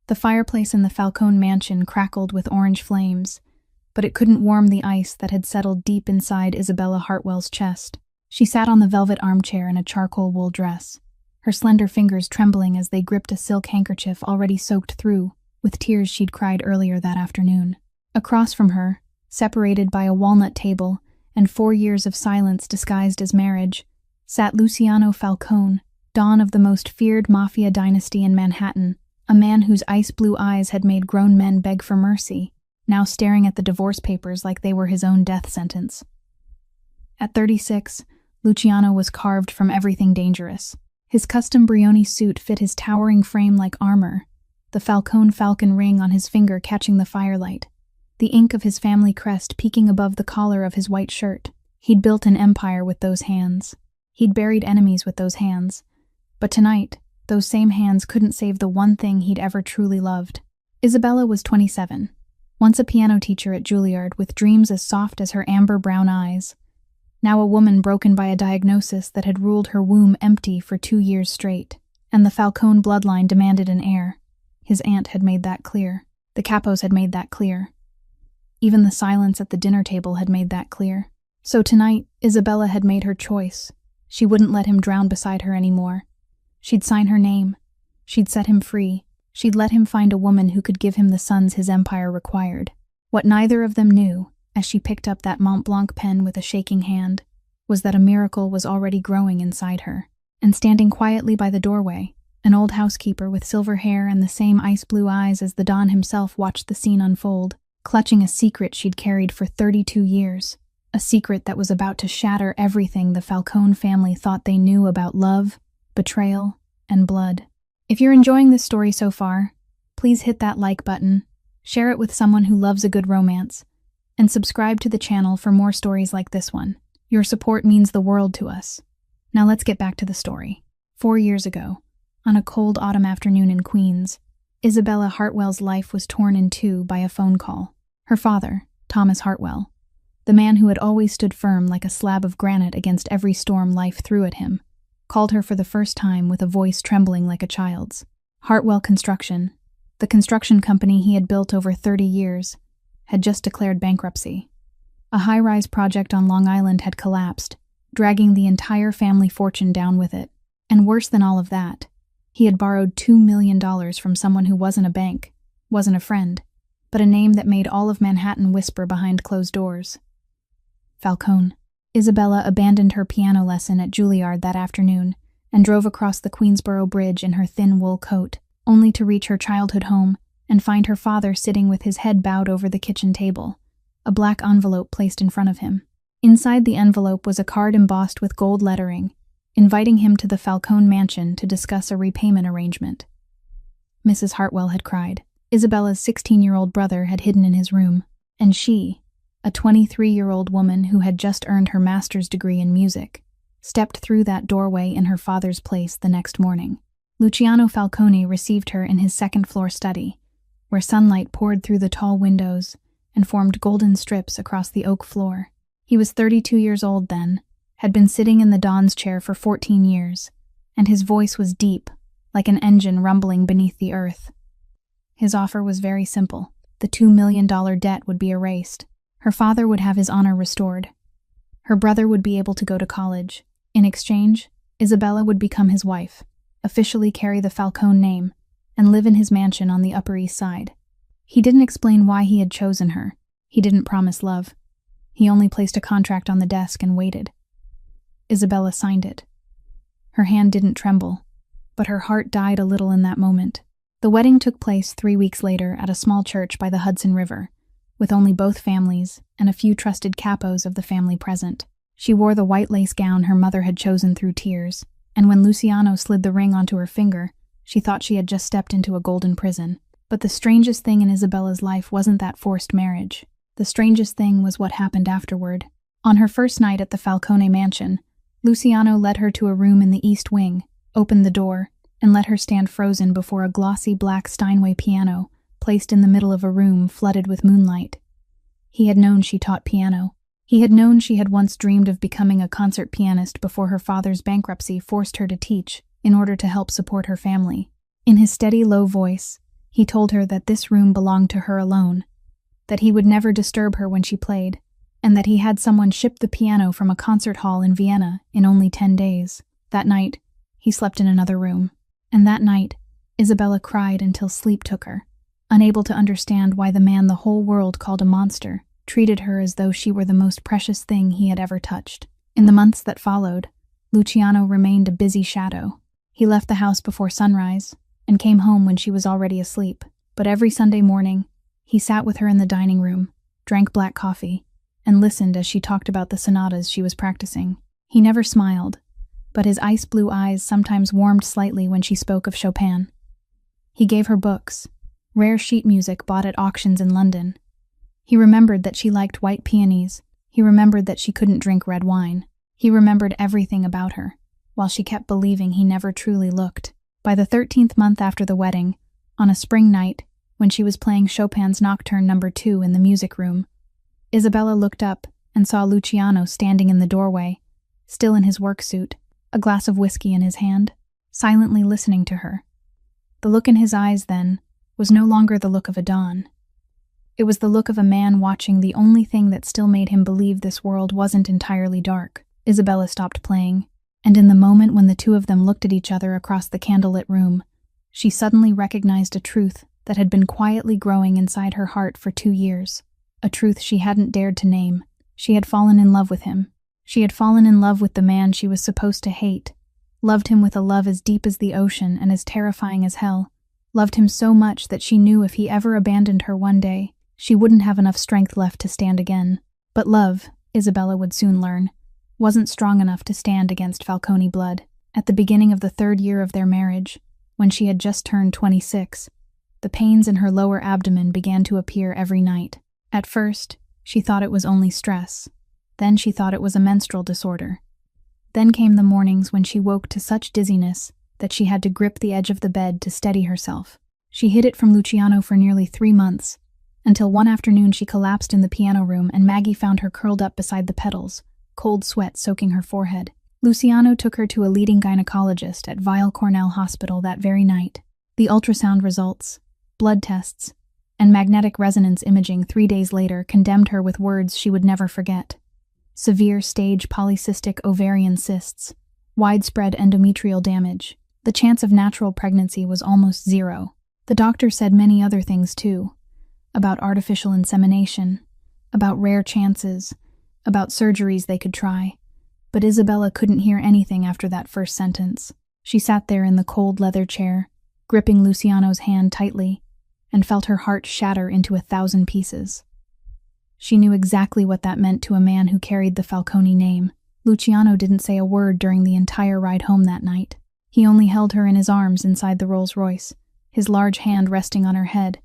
The fireplace in the Falcone mansion crackled with orange flames, but it couldn't warm the ice that had settled deep inside Isabella Hartwell's chest. She sat on the velvet armchair in a charcoal wool dress, her slender fingers trembling as they gripped a silk handkerchief already soaked through with tears she'd cried earlier that afternoon. Across from her, separated by a walnut table and 4 years of silence disguised as marriage, sat Luciano Falcone, dawn of the most feared Mafia dynasty in Manhattan, a man whose ice-blue eyes had made grown men beg for mercy, now staring at the divorce papers like they were his own death sentence. At 36, Luciano was carved from everything dangerous. His custom Brioni suit fit his towering frame like armor, the Falcone falcon ring on his finger catching the firelight, the ink of his family crest peeking above the collar of his white shirt. He'd built an empire with those hands. He'd buried enemies with those hands. But tonight, those same hands couldn't save the one thing he'd ever truly loved. Isabella was 27, once a piano teacher at Juilliard with dreams as soft as her amber brown eyes. Now a woman broken by a diagnosis that had ruled her womb empty for 2 years straight. And the Falcone bloodline demanded an heir. His aunt had made that clear. The Capos had made that clear. Even the silence at the dinner table had made that clear. So tonight, Isabella had made her choice. She wouldn't let him drown beside her anymore. She'd sign her name. She'd set him free. She'd let him find a woman who could give him the sons his empire required. What neither of them knew, as she picked up that Mont Blanc pen with a shaking hand, was that a miracle was already growing inside her. And standing quietly by the doorway, an old housekeeper with silver hair and the same ice-blue eyes as the Don himself watched the scene unfold, clutching a secret she'd carried for 32 years. A secret that was about to shatter everything the Falcone family thought they knew about love, betrayal, and blood. If you're enjoying this story so far, please hit that like button, share it with someone who loves a good romance, and subscribe to the channel for more stories like this one. Your support means the world to us. Now let's get back to the story. 4 years ago, on a cold autumn afternoon in Queens, Isabella Hartwell's life was torn in two by a phone call. Her father, Thomas Hartwell, the man who had always stood firm like a slab of granite against every storm life threw at him, called her for the first time with a voice trembling like a child's. Hartwell Construction, the construction company he had built over 30 years, had just declared bankruptcy. A high-rise project on Long Island had collapsed, dragging the entire family fortune down with it. And worse than all of that, he had borrowed $2 million from someone who wasn't a bank, wasn't a friend, but a name that made all of Manhattan whisper behind closed doors. Falcone. Isabella abandoned her piano lesson at Juilliard that afternoon and drove across the Queensboro Bridge in her thin wool coat, only to reach her childhood home and find her father sitting with his head bowed over the kitchen table, a black envelope placed in front of him. Inside the envelope was a card embossed with gold lettering, inviting him to the Falcone mansion to discuss a repayment arrangement. Mrs. Hartwell had cried. Isabella's 16-year-old brother had hidden in his room, and she, a 23-year-old woman who had just earned her master's degree in music, stepped through that doorway in her father's place the next morning. Luciano Falcone received her in his second-floor study, where sunlight poured through the tall windows and formed golden strips across the oak floor. He was 32 years old then, had been sitting in the Don's chair for 14 years, and his voice was deep, like an engine rumbling beneath the earth. His offer was very simple. The $2 million debt would be erased. Her father would have his honor restored. Her brother would be able to go to college. In exchange, Isabella would become his wife, officially carry the Falcone name, and live in his mansion on the Upper East Side. He didn't explain why he had chosen her. He didn't promise love. He only placed a contract on the desk and waited. Isabella signed it. Her hand didn't tremble, but her heart died a little in that moment. The wedding took place 3 weeks later at a small church by the Hudson River, with only both families and a few trusted capos of the family present. She wore the white lace gown her mother had chosen through tears, and when Luciano slid the ring onto her finger, she thought she had just stepped into a golden prison. But the strangest thing in Isabella's life wasn't that forced marriage. The strangest thing was what happened afterward. On her first night at the Falcone mansion, Luciano led her to a room in the East Wing, opened the door, and let her stand frozen before a glossy black Steinway piano placed in the middle of a room flooded with moonlight. He had known she taught piano. He had known she had once dreamed of becoming a concert pianist before her father's bankruptcy forced her to teach in order to help support her family. In his steady, low voice, He told her that this room belonged to her alone, that he would never disturb her when she played, and that he had someone ship the piano from a concert hall in Vienna in only 10 days. That night, he slept in another room. And that night, Isabella cried until sleep took her, unable to understand why the man the whole world called a monster treated her as though she were the most precious thing he had ever touched. In the months that followed, Luciano remained a busy shadow. He left the house before sunrise and came home when she was already asleep. But every Sunday morning, he sat with her in the dining room, drank black coffee, and listened as she talked about the sonatas she was practicing. He never smiled, but his ice blue eyes sometimes warmed slightly when she spoke of Chopin. He gave her books, rare sheet music bought at auctions in London. He remembered that she liked white peonies. He remembered that she couldn't drink red wine. He remembered everything about her, while she kept believing he never truly looked. By the 13th month after the wedding, on a spring night, when she was playing Chopin's Nocturne No. 2 in the music room, Isabella looked up and saw Luciano standing in the doorway, still in his work suit, a glass of whiskey in his hand, silently listening to her. The look in his eyes, then, was no longer the look of a dawn. It was the look of a man watching the only thing that still made him believe this world wasn't entirely dark. Isabella stopped playing, and in the moment when the two of them looked at each other across the candlelit room, she suddenly recognized a truth that had been quietly growing inside her heart for 2 years, a truth she hadn't dared to name. She had fallen in love with him. She had fallen in love with the man she was supposed to hate, loved him with a love as deep as the ocean and as terrifying as hell, loved him so much that she knew if he ever abandoned her one day, she wouldn't have enough strength left to stand again. But love, Isabella would soon learn, wasn't strong enough to stand against Falcone blood. At the beginning of the 3rd year of their marriage, when she had just turned 26, the pains in her lower abdomen began to appear every night. At first, she thought it was only stress. Then she thought it was a menstrual disorder. Then came the mornings when she woke to such dizziness that she had to grip the edge of the bed to steady herself. She hid it from Luciano for nearly 3 months, until one afternoon she collapsed in the piano room and Maggie found her curled up beside the pedals, cold sweat soaking her forehead. Luciano took her to a leading gynecologist at Weill Cornell Hospital that very night. The ultrasound results, blood tests, and magnetic resonance imaging 3 days later condemned her with words she would never forget. Severe stage polycystic ovarian cysts, widespread endometrial damage. The chance of natural pregnancy was almost 0. The doctor said many other things too, about artificial insemination, about rare chances, about surgeries they could try. But Isabella couldn't hear anything after that first sentence. She sat there in the cold leather chair, gripping Luciano's hand tightly, and felt her heart shatter into 1,000 pieces. She knew exactly what that meant to a man who carried the Falcone name. Luciano didn't say a word during the entire ride home that night. He only held her in his arms inside the Rolls-Royce, his large hand resting on her head,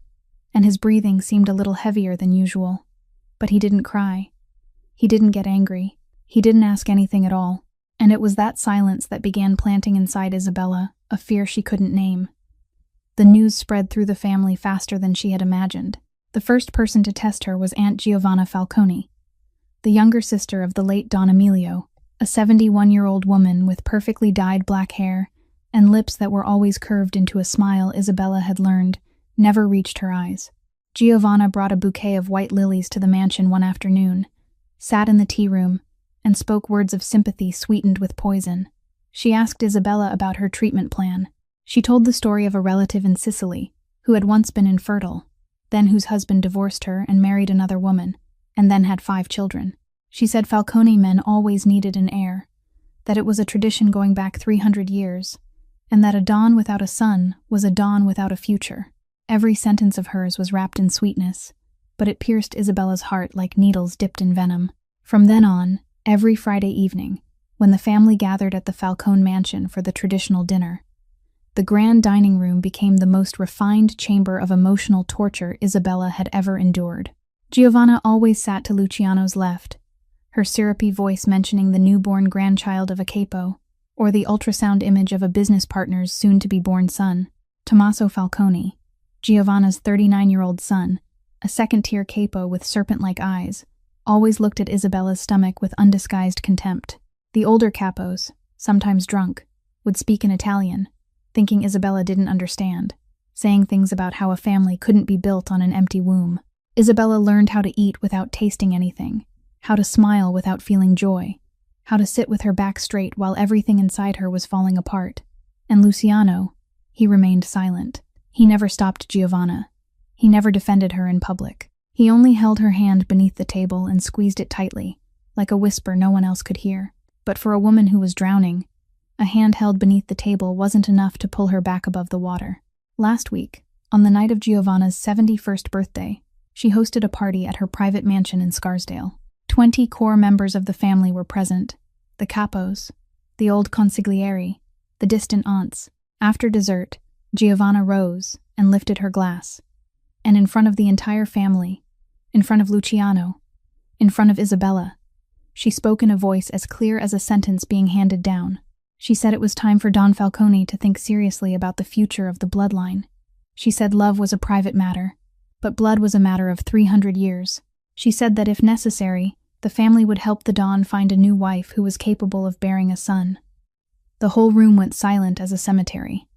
and his breathing seemed a little heavier than usual. But he didn't cry. He didn't get angry. He didn't ask anything at all. And it was that silence that began planting inside Isabella a fear she couldn't name. The news spread through the family faster than she had imagined. The first person to test her was Aunt Giovanna Falcone, the younger sister of the late Don Emilio, a 71-year-old woman with perfectly dyed black hair and lips that were always curved into a smile Isabella had learned never reached her eyes. Giovanna brought a bouquet of white lilies to the mansion one afternoon, sat in the tea room, and spoke words of sympathy sweetened with poison. She asked Isabella about her treatment plan. She told the story of a relative in Sicily who had once been infertile, then whose husband divorced her and married another woman, and then had 5 children. She said Falcone men always needed an heir, that it was a tradition going back 300 years, and that a dawn without a son was a dawn without a future. Every sentence of hers was wrapped in sweetness, but it pierced Isabella's heart like needles dipped in venom. From then on, every Friday evening, when the family gathered at the Falcone mansion for the traditional dinner, the grand dining room became the most refined chamber of emotional torture Isabella had ever endured. Giovanna always sat to Luciano's left, her syrupy voice mentioning the newborn grandchild of a capo, or the ultrasound image of a business partner's soon-to-be-born son. Tommaso Falcone, Giovanna's 39-year-old son, a second-tier capo with serpent-like eyes, always looked at Isabella's stomach with undisguised contempt. The older capos, sometimes drunk, would speak in Italian, thinking Isabella didn't understand. saying things about how a family couldn't be built on an empty womb. Isabella learned how to eat without tasting anything, how to smile without feeling joy, how to sit with her back straight while everything inside her was falling apart. And Luciano, he remained silent. He never stopped Giovanna. He never defended her in public. He only held her hand beneath the table and squeezed it tightly, like a whisper no one else could hear. But for a woman who was drowning, a hand held beneath the table wasn't enough to pull her back above the water. Last week, on the night of Giovanna's 71st birthday, she hosted a party at her private mansion in Scarsdale. 20 core members of the family were present: the capos, the old consiglieri, the distant aunts. After dessert, Giovanna rose and lifted her glass. And in front of the entire family, in front of Luciano, in front of Isabella, she spoke in a voice as clear as a sentence being handed down. She said it was time for Don Falcone to think seriously about the future of the bloodline. She said love was a private matter, but blood was a matter of 300 years. She said that if necessary, the family would help the Don find a new wife who was capable of bearing a son. The whole room went silent as a cemetery.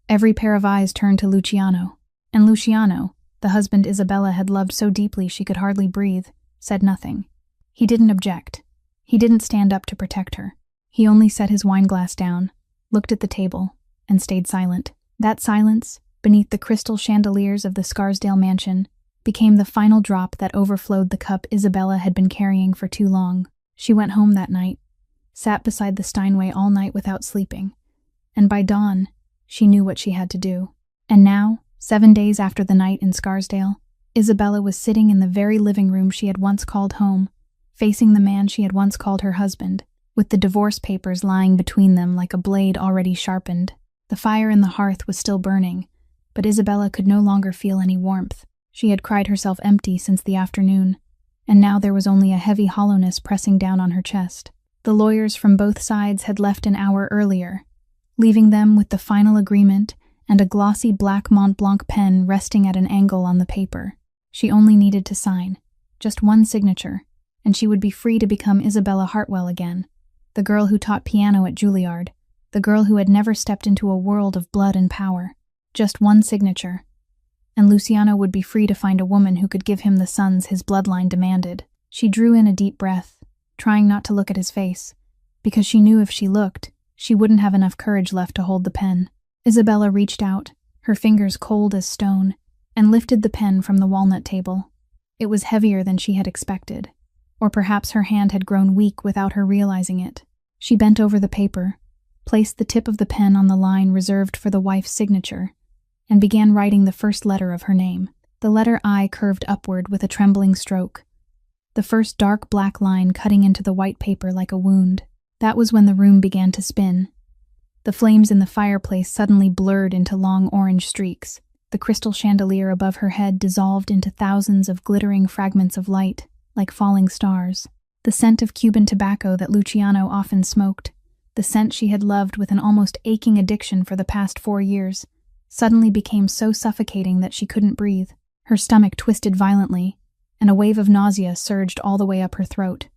Every pair of eyes turned to Luciano, and Luciano, the husband Isabella had loved so deeply she could hardly breathe, said nothing. He didn't object. He didn't stand up to protect her. He only set his wineglass down, looked at the table, and stayed silent. That silence, beneath the crystal chandeliers of the Scarsdale mansion, became the final drop that overflowed the cup Isabella had been carrying for too long. She went home that night, sat beside the Steinway all night without sleeping, and by dawn, she knew what she had to do. And now, 7 days after the night in Scarsdale, Isabella was sitting in the very living room she had once called home, facing the man she had once called her husband, with the divorce papers lying between them like a blade already sharpened. The fire in the hearth was still burning, but Isabella could no longer feel any warmth. She had cried herself empty since the afternoon, and now there was only a heavy hollowness pressing down on her chest. The lawyers from both sides had left an hour earlier, leaving them with the final agreement and a glossy black Mont Blanc pen resting at an angle on the paper. She only needed to sign, just one signature, and she would be free to become Isabella Hartwell again, the girl who taught piano at Juilliard, the girl who had never stepped into a world of blood and power. Just one signature, and Luciano would be free to find a woman who could give him the sons his bloodline demanded. She drew in a deep breath, trying not to look at his face, because she knew if she looked, she wouldn't have enough courage left to hold the pen. Isabella reached out, her fingers cold as stone, and lifted the pen from the walnut table. It was heavier than she had expected, or perhaps her hand had grown weak without her realizing it. She bent over the paper, placed the tip of the pen on the line reserved for the wife's signature, and began writing the first letter of her name. The letter I curved upward with a trembling stroke, the first dark black line cutting into the white paper like a wound. That was when the room began to spin. The flames in the fireplace suddenly blurred into long orange streaks. The crystal chandelier above her head dissolved into thousands of glittering fragments of light, like falling stars. The scent of Cuban tobacco that Luciano often smoked, the scent she had loved with an almost aching addiction for the past 4 years, suddenly became so suffocating that she couldn't breathe. Her stomach twisted violently, and a wave of nausea surged all the way up her throat.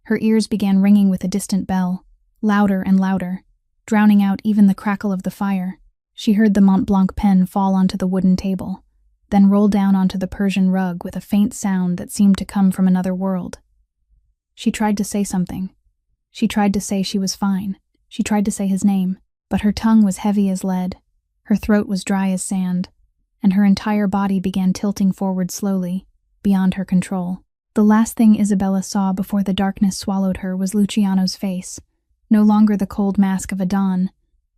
Her ears began ringing with a distant bell, louder and louder, drowning out even the crackle of the fire. She heard the Mont Blanc pen fall onto the wooden table, then roll down onto the Persian rug with a faint sound that seemed to come from another world. She tried to say something. She tried to say she was fine. She tried to say his name, but her tongue was heavy as lead, her throat was dry as sand, and her entire body began tilting forward slowly, beyond her control. The last thing Isabella saw before the darkness swallowed her was Luciano's face, no longer the cold mask of a Don,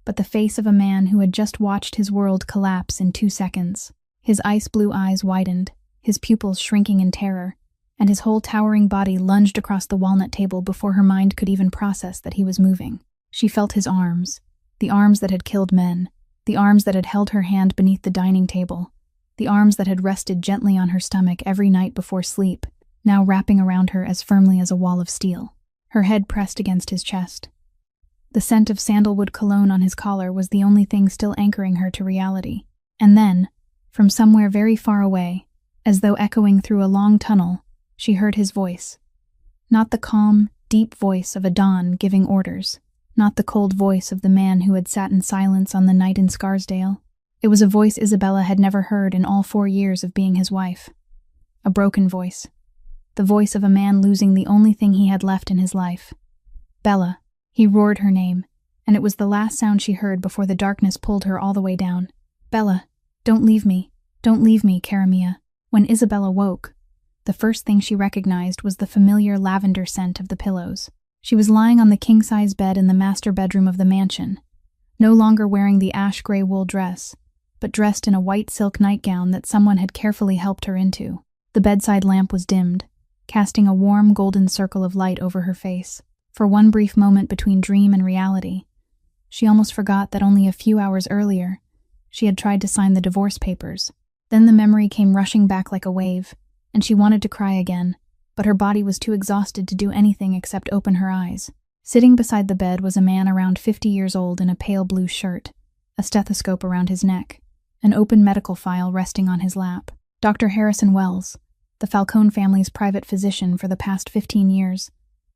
but the face of a man who had just watched his world collapse in 2 seconds. His ice-blue eyes widened, his pupils shrinking in terror, and his whole towering body lunged across the walnut table before her mind could even process that he was moving. She felt his arms, the arms that had killed men, the arms that had held her hand beneath the dining table, the arms that had rested gently on her stomach every night before sleep, now wrapping around her as firmly as a wall of steel. Her head pressed against his chest. The scent of sandalwood cologne on his collar was the only thing still anchoring her to reality. And then, from somewhere very far away, as though echoing through a long tunnel, she heard his voice. Not the calm, deep voice of a Don giving orders, not the cold voice of the man who had sat in silence on the night in Scarsdale. It was a voice Isabella had never heard in all 4 years of being his wife. A broken voice. The voice of a man losing the only thing he had left in his life. Bella. He roared her name, and it was the last sound she heard before the darkness pulled her all the way down. Bella, don't leave me. Don't leave me, cara mia. When Isabella woke, the first thing she recognized was the familiar lavender scent of the pillows. She was lying on the king-size bed in the master bedroom of the mansion, no longer wearing the ash-gray wool dress, but dressed in a white silk nightgown that someone had carefully helped her into. The bedside lamp was dimmed, casting a warm golden circle of light over her face. For one brief moment between dream and reality, she almost forgot that only a few hours earlier, she had tried to sign the divorce papers. Then the memory came rushing back like a wave, and she wanted to cry again, but her body was too exhausted to do anything except open her eyes. Sitting beside the bed was a man around 50 years old in a pale blue shirt, a stethoscope around his neck, an open medical file resting on his lap. Dr. Harrison Wells, the Falcone family's private physician for the past 15 years,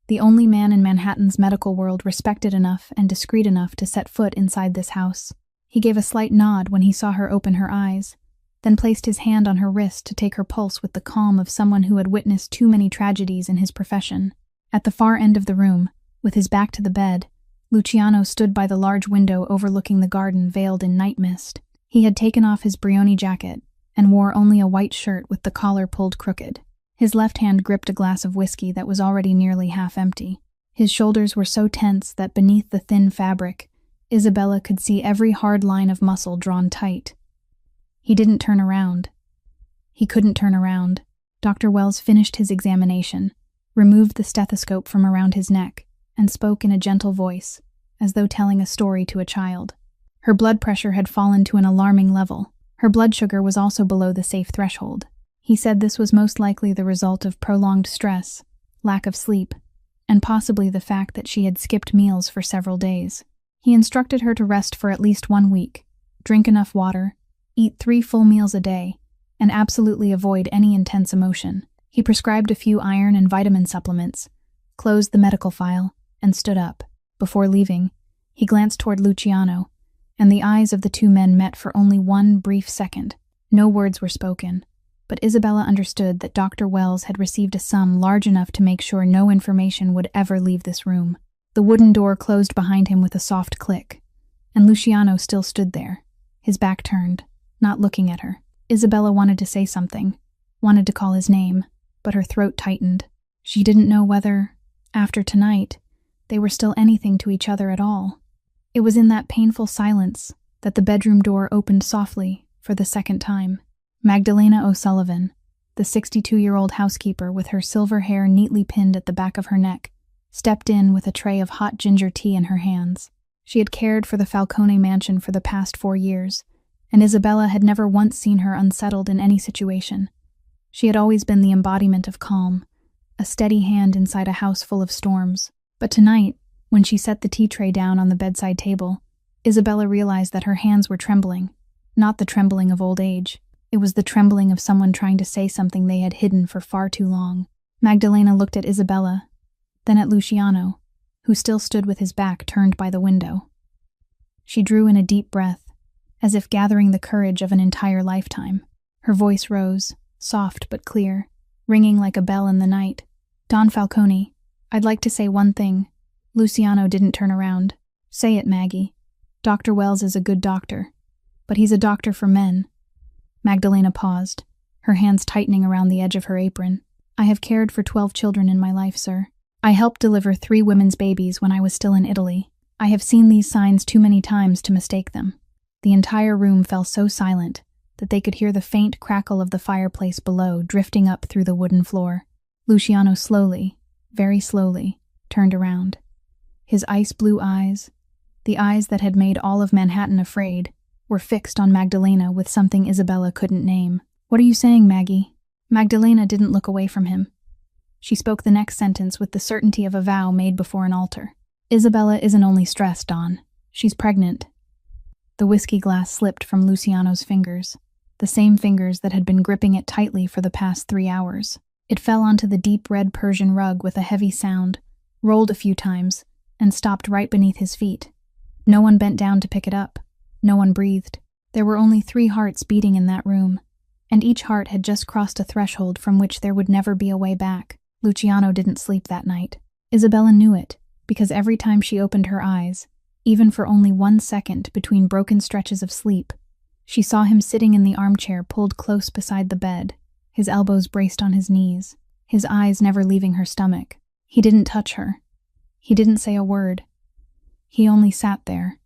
the only man in Manhattan's medical world respected enough and discreet enough to set foot inside this house. He gave a slight nod when he saw her open her eyes, then placed his hand on her wrist to take her pulse with the calm of someone who had witnessed too many tragedies in his profession. At the far end of the room, with his back to the bed, Luciano stood by the large window overlooking the garden veiled in night mist. He had taken off his Brioni jacket and wore only a white shirt with the collar pulled crooked. His left hand gripped a glass of whiskey that was already nearly half empty. His shoulders were so tense that beneath the thin fabric, Isabella could see every hard line of muscle drawn tight. He didn't turn around. He couldn't turn around. Dr. Wells finished his examination, removed the stethoscope from around his neck, and spoke in a gentle voice, as though telling a story to a child. Her blood pressure had fallen to an alarming level. Her blood sugar was also below the safe threshold. He said this was most likely the result of prolonged stress, lack of sleep, and possibly the fact that she had skipped meals for several days. He instructed her to rest for at least 1 week, drink enough water, eat 3 full meals a day, and absolutely avoid any intense emotion. He prescribed a few iron and vitamin supplements, closed the medical file, and stood up. Before leaving, he glanced toward Luciano, and the eyes of the two men met for only one brief second. No words were spoken, but Isabella understood that Dr. Wells had received a sum large enough to make sure no information would ever leave this room. The wooden door closed behind him with a soft click, and Luciano still stood there, his back turned, not looking at her. Isabella wanted to say something, wanted to call his name, but her throat tightened. She didn't know whether, after tonight, they were still anything to each other at all. It was in that painful silence that the bedroom door opened softly for the second time. Magdalena O'Sullivan, the 62-year-old housekeeper with her silver hair neatly pinned at the back of her neck, stepped in with a tray of hot ginger tea in her hands. She had cared for the Falcone mansion for the past 4 years, and Isabella had never once seen her unsettled in any situation. She had always been the embodiment of calm, a steady hand inside a house full of storms. But tonight, when she set the tea tray down on the bedside table, Isabella realized that her hands were trembling. Not the trembling of old age. It was the trembling of someone trying to say something they had hidden for far too long. Magdalena looked at Isabella, then at Luciano, who still stood with his back turned by the window. She drew in a deep breath, as if gathering the courage of an entire lifetime. Her voice rose, soft but clear, ringing like a bell in the night. "Don Falcone, I'd like to say one thing." Luciano didn't turn around. "Say it, Maggie. Dr. Wells is a good doctor, but he's a doctor for men." Magdalena paused, her hands tightening around the edge of her apron. "I have cared for 12 children in my life, sir. I helped deliver 3 women's babies when I was still in Italy. I have seen these signs too many times to mistake them." The entire room fell so silent that they could hear the faint crackle of the fireplace below drifting up through the wooden floor. Luciano slowly, very slowly, turned around. His ice-blue eyes, the eyes that had made all of Manhattan afraid, were fixed on Magdalena with something Isabella couldn't name. "What are you saying, Maggie?" Magdalena didn't look away from him. She spoke the next sentence with the certainty of a vow made before an altar. "Isabella isn't only stressed, Don. She's pregnant." The whiskey glass slipped from Luciano's fingers, the same fingers that had been gripping it tightly for the past 3 hours. It fell onto the deep red Persian rug with a heavy sound, rolled a few times, and stopped right beneath his feet. No one bent down to pick it up. No one breathed. There were only 3 hearts beating in that room, and each heart had just crossed a threshold from which there would never be a way back. Luciano didn't sleep that night. Isabella knew it, because every time she opened her eyes, even for only 1 second between broken stretches of sleep, she saw him sitting in the armchair pulled close beside the bed, his elbows braced on his knees, his eyes never leaving her stomach. He didn't touch her. He didn't say a word. He only sat there,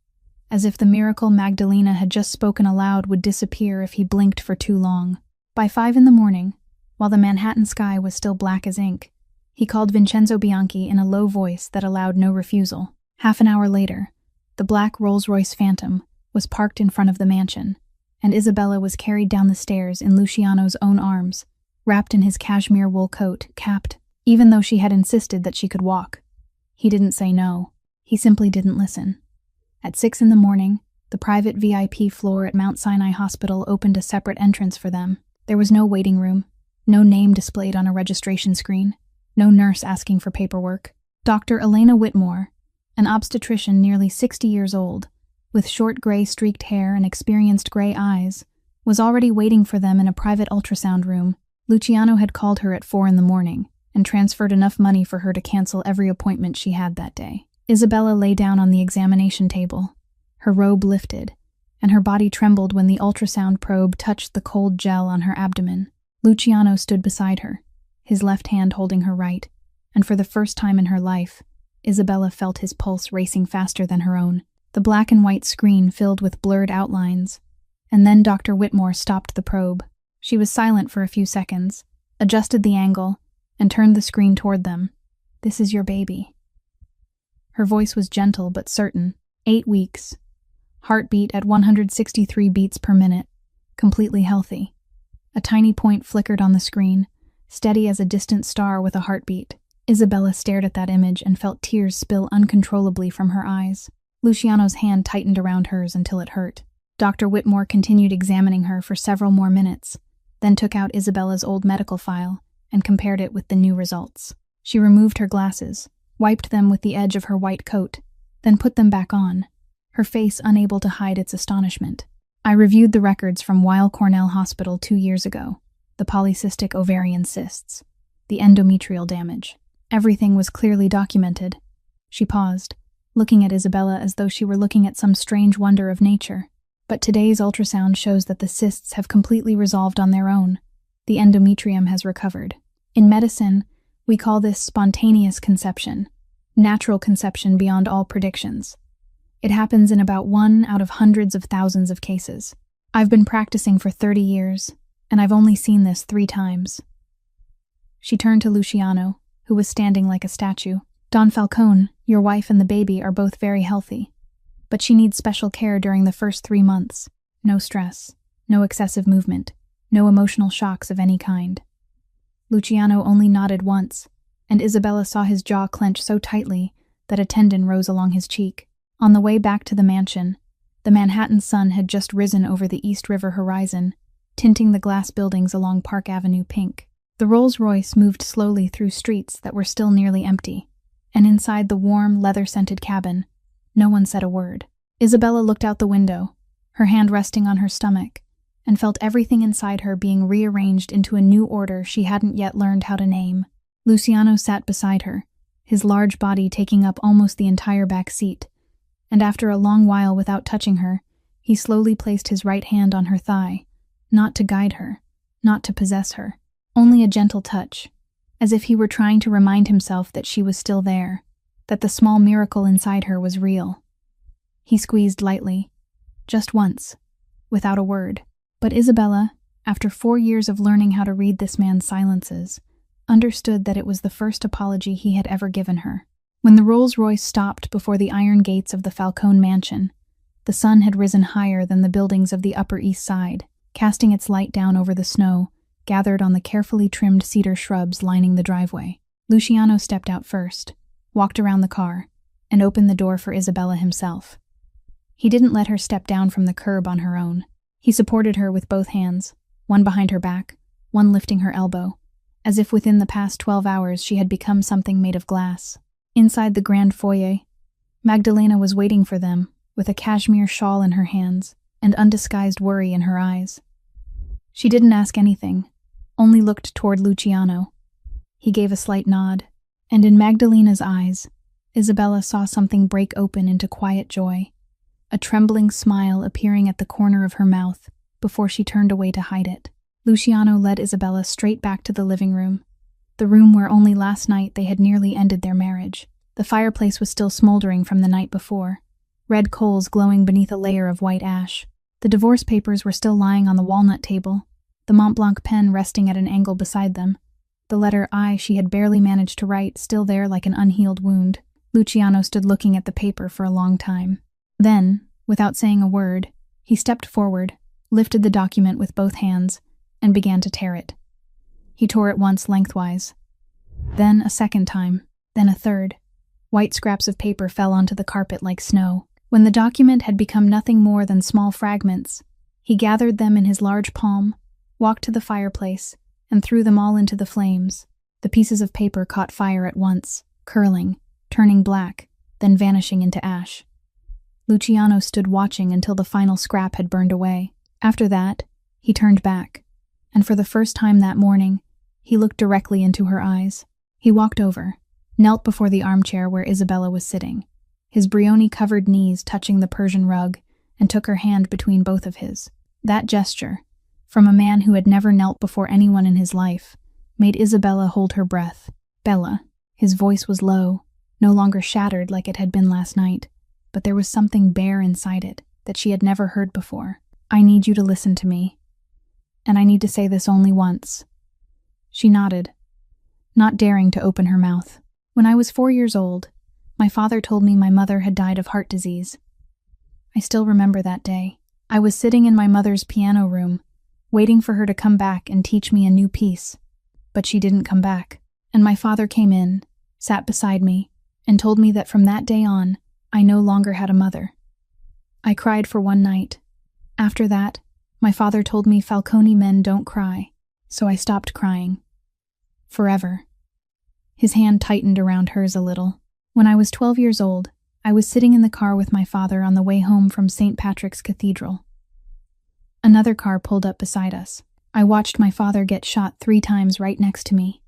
as if the miracle Magdalena had just spoken aloud would disappear if he blinked for too long. By 5 in the morning, while the Manhattan sky was still black as ink, he called Vincenzo Bianchi in a low voice that allowed no refusal. Half an hour later, the black Rolls-Royce Phantom was parked in front of the mansion, and Isabella was carried down the stairs in Luciano's own arms, wrapped in his cashmere wool coat, capped, even though she had insisted that she could walk. He didn't say no. He simply didn't listen. At 6 in the morning, the private VIP floor at Mount Sinai Hospital opened a separate entrance for them. There was no waiting room, no name displayed on a registration screen, no nurse asking for paperwork. Dr. Elena Whitmore, an obstetrician nearly 60 years old, with short gray streaked hair and experienced gray eyes, was already waiting for them in a private ultrasound room. Luciano had called her at 4 in the morning and transferred enough money for her to cancel every appointment she had that day. Isabella lay down on the examination table, her robe lifted, and her body trembled when the ultrasound probe touched the cold gel on her abdomen. Luciano stood beside her, his left hand holding her right, and for the first time in her life, Isabella felt his pulse racing faster than her own. The black and white screen filled with blurred outlines, and then Dr. Whitmore stopped the probe. She was silent for a few seconds, adjusted the angle, and turned the screen toward them. "This is your baby." Her voice was gentle but certain. 8 weeks. Heartbeat at 163 beats per minute. Completely healthy. A tiny point flickered on the screen, steady as a distant star with a heartbeat. Isabella stared at that image and felt tears spill uncontrollably from her eyes. Luciano's hand tightened around hers until it hurt. Dr. Whitmore continued examining her for several more minutes, then took out Isabella's old medical file and compared it with the new results. She removed her glasses, wiped them with the edge of her white coat, then put them back on, her face unable to hide its astonishment. "I reviewed the records from Weill Cornell Hospital 2 years ago, the polycystic ovarian cysts, the endometrial damage. Everything was clearly documented." She paused, looking at Isabella as though she were looking at some strange wonder of nature. "But today's ultrasound shows that the cysts have completely resolved on their own. The endometrium has recovered. In medicine, we call this spontaneous conception, natural conception beyond all predictions. It happens in about 1 out of hundreds of thousands of cases. I've been practicing for 30 years, and I've only seen this 3 times. She turned to Luciano, who was standing like a statue. "Don Falcone, your wife and the baby are both very healthy, but she needs special care during the first 3 months. No stress, no excessive movement, no emotional shocks of any kind." Luciano only nodded once, and Isabella saw his jaw clench so tightly that a tendon rose along his cheek. On the way back to the mansion, the Manhattan sun had just risen over the East River horizon, tinting the glass buildings along Park Avenue pink. The Rolls-Royce moved slowly through streets that were still nearly empty, and inside the warm, leather-scented cabin, no one said a word. Isabella looked out the window, her hand resting on her stomach, and felt everything inside her being rearranged into a new order she hadn't yet learned how to name. Luciano sat beside her, his large body taking up almost the entire back seat, and after a long while without touching her, he slowly placed his right hand on her thigh, not to guide her, not to possess her, only a gentle touch, as if he were trying to remind himself that she was still there, that the small miracle inside her was real. He squeezed lightly, just once, without a word. But Isabella, after 4 years of learning how to read this man's silences, understood that it was the first apology he had ever given her. When the Rolls-Royce stopped before the iron gates of the Falcone mansion, the sun had risen higher than the buildings of the Upper East Side, casting its light down over the snow gathered on the carefully trimmed cedar shrubs lining the driveway. Luciano stepped out first, walked around the car, and opened the door for Isabella himself. He didn't let her step down from the curb on her own. He supported her with both hands, one behind her back, one lifting her elbow, as if within the past 12 hours she had become something made of glass. Inside the grand foyer, Magdalena was waiting for them, with a cashmere shawl in her hands, and undisguised worry in her eyes. She didn't ask anything, only looked toward Luciano. He gave a slight nod, and in Magdalena's eyes, Isabella saw something break open into quiet joy, a trembling smile appearing at the corner of her mouth before she turned away to hide it. Luciano led Isabella straight back to the living room, the room where only last night they had nearly ended their marriage. The fireplace was still smoldering from the night before, red coals glowing beneath a layer of white ash. The divorce papers were still lying on the walnut table, the Mont Blanc pen resting at an angle beside them, the letter I she had barely managed to write still there like an unhealed wound. Luciano stood looking at the paper for a long time. Then, without saying a word, he stepped forward, lifted the document with both hands, and began to tear it. He tore it once lengthwise, then a second time, then a third. White scraps of paper fell onto the carpet like snow. When the document had become nothing more than small fragments, he gathered them in his large palm, walked to the fireplace, and threw them all into the flames. The pieces of paper caught fire at once, curling, turning black, then vanishing into ash. Luciano stood watching until the final scrap had burned away. After that, he turned back, and for the first time that morning, he looked directly into her eyes. He walked over, knelt before the armchair where Isabella was sitting, his brioni-covered knees touching the Persian rug, and took her hand between both of his. That gesture, from a man who had never knelt before anyone in his life, made Isabella hold her breath. Bella, his voice was low, no longer shattered like it had been last night, but there was something bare inside it that she had never heard before. I need you to listen to me, and I need to say this only once. She nodded, not daring to open her mouth. When I was 4 years old, my father told me my mother had died of heart disease. I still remember that day. I was sitting in my mother's piano room, waiting for her to come back and teach me a new piece. But she didn't come back, and my father came in, sat beside me, and told me that from that day on, I no longer had a mother. I cried for one night. After that, my father told me Falcone men don't cry, so I stopped crying. Forever. His hand tightened around hers a little. When I was 12 years old, I was sitting in the car with my father on the way home from St. Patrick's Cathedral. Another car pulled up beside us. I watched my father get shot 3 times right next to me.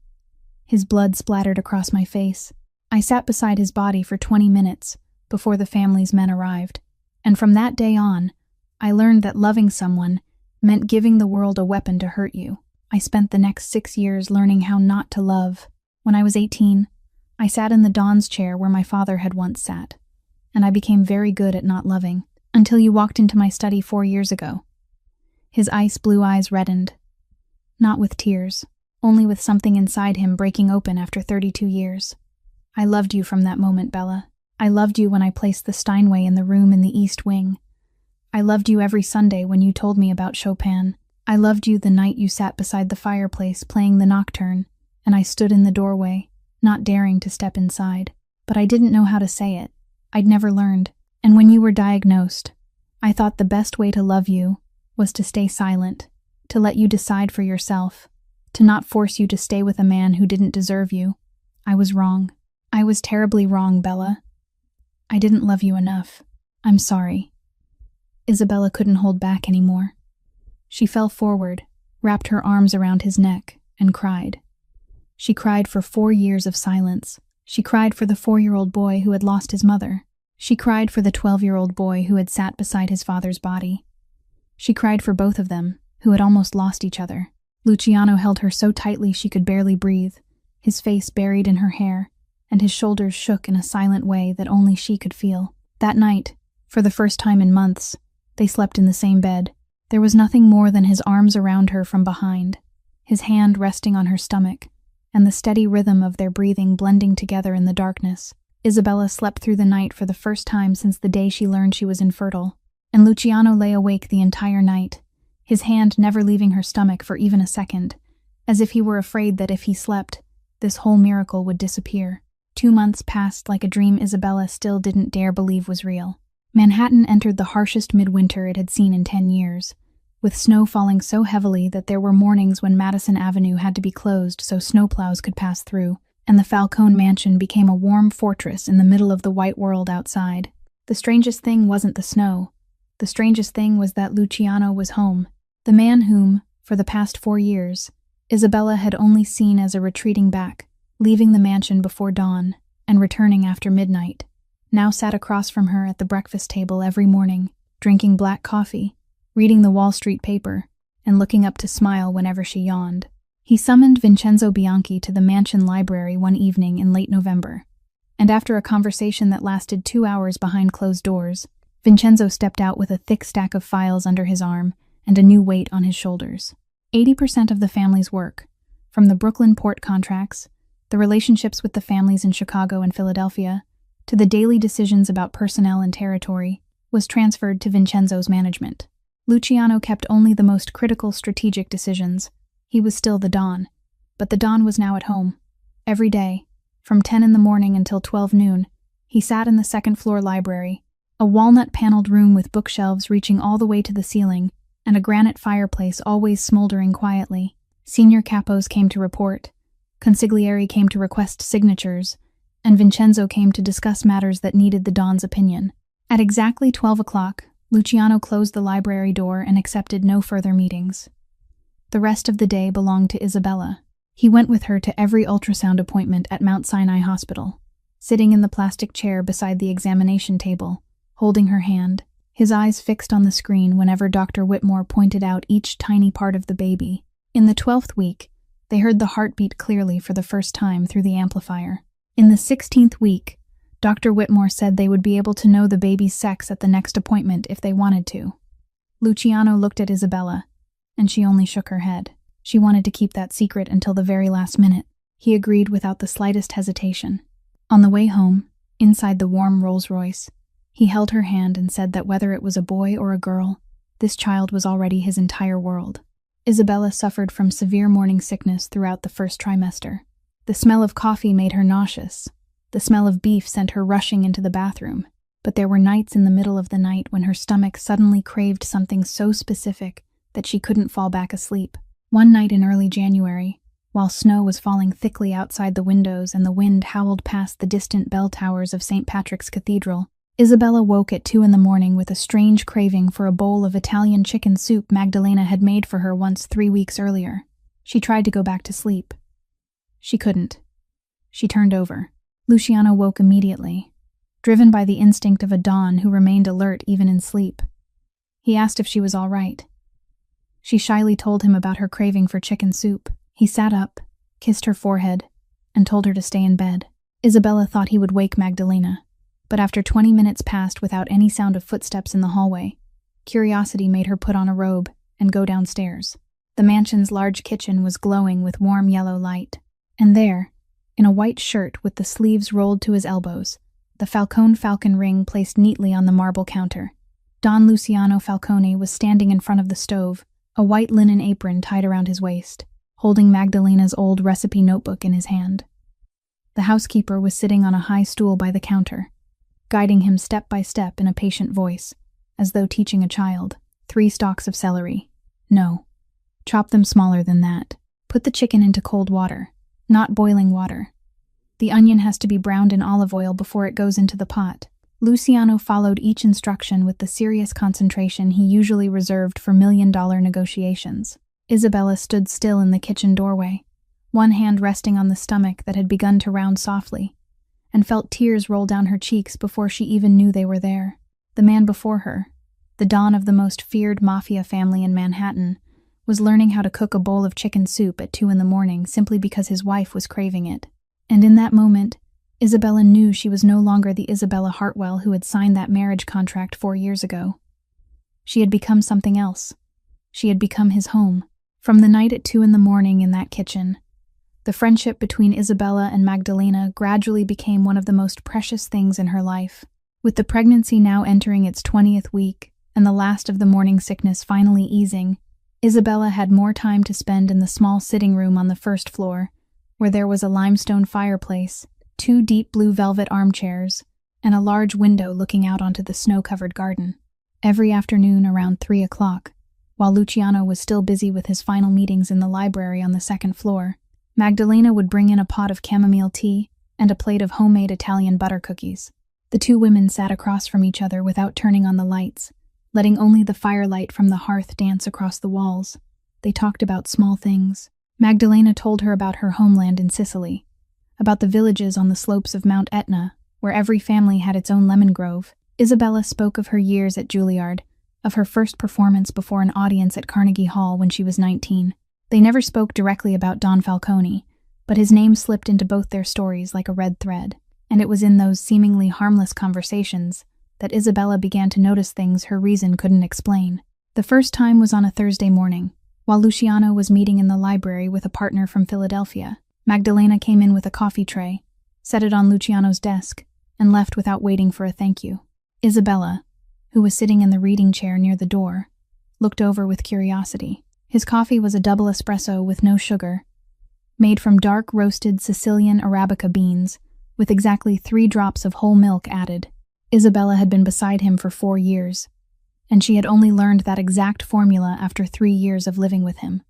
His blood splattered across my face. I sat beside his body for 20 minutes before the family's men arrived, and from that day on, I learned that loving someone meant giving the world a weapon to hurt you. I spent the next 6 years learning how not to love. When I was 18, I sat in the Don's chair where my father had once sat, and I became very good at not loving, until you walked into my study 4 years ago. His ice blue eyes reddened, not with tears, only with something inside him breaking open after 32 years. I loved you from that moment, Bella. I loved you when I placed the Steinway in the room in the East Wing. I loved you every Sunday when you told me about Chopin. I loved you the night you sat beside the fireplace playing the nocturne, and I stood in the doorway, not daring to step inside. But I didn't know how to say it. I'd never learned. And when you were diagnosed, I thought the best way to love you was to stay silent, to let you decide for yourself, to not force you to stay with a man who didn't deserve you. I was wrong. I was terribly wrong, Bella. I didn't love you enough. I'm sorry. Isabella couldn't hold back anymore. She fell forward, wrapped her arms around his neck, and cried. She cried for 4 years of silence. She cried for the 4-year-old boy who had lost his mother. She cried for the 12-year-old boy who had sat beside his father's body. She cried for both of them, who had almost lost each other. Luciano held her so tightly she could barely breathe, his face buried in her hair, and his shoulders shook in a silent way that only she could feel. That night, for the first time in months, they slept in the same bed. There was nothing more than his arms around her from behind, his hand resting on her stomach, and the steady rhythm of their breathing blending together in the darkness. Isabella slept through the night for the first time since the day she learned she was infertile, and Luciano lay awake the entire night, his hand never leaving her stomach for even a second, as if he were afraid that if he slept, this whole miracle would disappear. 2 months passed like a dream Isabella still didn't dare believe was real. Manhattan entered the harshest midwinter it had seen in 10 years, with snow falling so heavily that there were mornings when Madison Avenue had to be closed so snowplows could pass through, and the Falcone mansion became a warm fortress in the middle of the white world outside. The strangest thing wasn't the snow. The strangest thing was that Luciano was home, the man whom, for the past 4 years, Isabella had only seen as a retreating back, leaving the mansion before dawn and returning after midnight, now sat across from her at the breakfast table every morning, drinking black coffee, reading the Wall Street paper, and looking up to smile whenever she yawned. He summoned Vincenzo Bianchi to the mansion library one evening in late November, and after a conversation that lasted 2 hours behind closed doors, Vincenzo stepped out with a thick stack of files under his arm and a new weight on his shoulders. 80% of the family's work, from the Brooklyn port contracts, the relationships with the families in Chicago and Philadelphia, to the daily decisions about personnel and territory, was transferred to Vincenzo's management. Luciano kept only the most critical strategic decisions. He was still the Don, but the Don was now at home. Every day, from 10 in the morning until 12 noon, he sat in the second-floor library, a walnut-paneled room with bookshelves reaching all the way to the ceiling, and a granite fireplace always smoldering quietly. Senior capos came to report, consigliere came to request signatures, and Vincenzo came to discuss matters that needed the Don's opinion. At exactly 12 o'clock, Luciano closed the library door and accepted no further meetings. The rest of the day belonged to Isabella. He went with her to every ultrasound appointment at Mount Sinai Hospital, sitting in the plastic chair beside the examination table, holding her hand, his eyes fixed on the screen whenever Dr. Whitmore pointed out each tiny part of the baby. In the 12th week, they heard the heartbeat clearly for the first time through the amplifier. In the 16th week, Dr. Whitmore said they would be able to know the baby's sex at the next appointment if they wanted to. Luciano looked at Isabella, and she only shook her head. She wanted to keep that secret until the very last minute. He agreed without the slightest hesitation. On the way home, inside the warm Rolls-Royce, he held her hand and said that whether it was a boy or a girl, this child was already his entire world. Isabella suffered from severe morning sickness throughout the first trimester. The smell of coffee made her nauseous. The smell of beef sent her rushing into the bathroom. But there were nights in the middle of the night when her stomach suddenly craved something so specific that she couldn't fall back asleep. One night in early January, while snow was falling thickly outside the windows and the wind howled past the distant bell towers of St. Patrick's Cathedral, Isabella woke at 2 in the morning with a strange craving for a bowl of Italian chicken soup Magdalena had made for her once 3 weeks earlier. She tried to go back to sleep. She couldn't. She turned over. Luciano woke immediately, driven by the instinct of a Don who remained alert even in sleep. He asked if she was all right. She shyly told him about her craving for chicken soup. He sat up, kissed her forehead, and told her to stay in bed. Isabella thought he would wake Magdalena, but after 20 minutes passed without any sound of footsteps in the hallway, curiosity made her put on a robe and go downstairs. The mansion's large kitchen was glowing with warm yellow light, and there, in a white shirt with the sleeves rolled to his elbows, the Falcone falcon ring placed neatly on the marble counter, Don Luciano Falcone was standing in front of the stove, a white linen apron tied around his waist, holding Magdalena's old recipe notebook in his hand. The housekeeper was sitting on a high stool by the counter, guiding him step by step in a patient voice, as though teaching a child. 3 stalks of celery. No. Chop them smaller than that. Put the chicken into cold water, not boiling water. The onion has to be browned in olive oil before it goes into the pot. Luciano followed each instruction with the serious concentration he usually reserved for million-dollar negotiations. Isabella stood still in the kitchen doorway, one hand resting on the stomach that had begun to round softly, and felt tears roll down her cheeks before she even knew they were there. The man before her, the Don of the most feared Mafia family in Manhattan, was learning how to cook a bowl of chicken soup at 2 in the morning simply because his wife was craving it. And in that moment, Isabella knew she was no longer the Isabella Hartwell who had signed that marriage contract 4 years ago. She had become something else. She had become his home. From the night at 2 in the morning in that kitchen, the friendship between Isabella and Magdalena gradually became one of the most precious things in her life. With the pregnancy now entering its 20th week and the last of the morning sickness finally easing, Isabella had more time to spend in the small sitting room on the first floor, where there was a limestone fireplace, 2 deep blue velvet armchairs, and a large window looking out onto the snow-covered garden. Every afternoon around 3 o'clock, while Luciano was still busy with his final meetings in the library on the second floor, Magdalena would bring in a pot of chamomile tea and a plate of homemade Italian butter cookies. The 2 women sat across from each other without turning on the lights, letting only the firelight from the hearth dance across the walls. They talked about small things. Magdalena told her about her homeland in Sicily, about the villages on the slopes of Mount Etna, where every family had its own lemon grove. Isabella spoke of her years at Juilliard, of her first performance before an audience at Carnegie Hall when she was 19. They never spoke directly about Don Falcone, but his name slipped into both their stories like a red thread, and it was in those seemingly harmless conversations that Isabella began to notice things her reason couldn't explain. The first time was on a Thursday morning, while Luciano was meeting in the library with a partner from Philadelphia. Magdalena came in with a coffee tray, set it on Luciano's desk, and left without waiting for a thank you. Isabella, who was sitting in the reading chair near the door, looked over with curiosity. His coffee was a double espresso with no sugar, made from dark roasted Sicilian Arabica beans, with exactly 3 drops of whole milk added. Isabella had been beside him for 4 years, and she had only learned that exact formula after 3 years of living with him.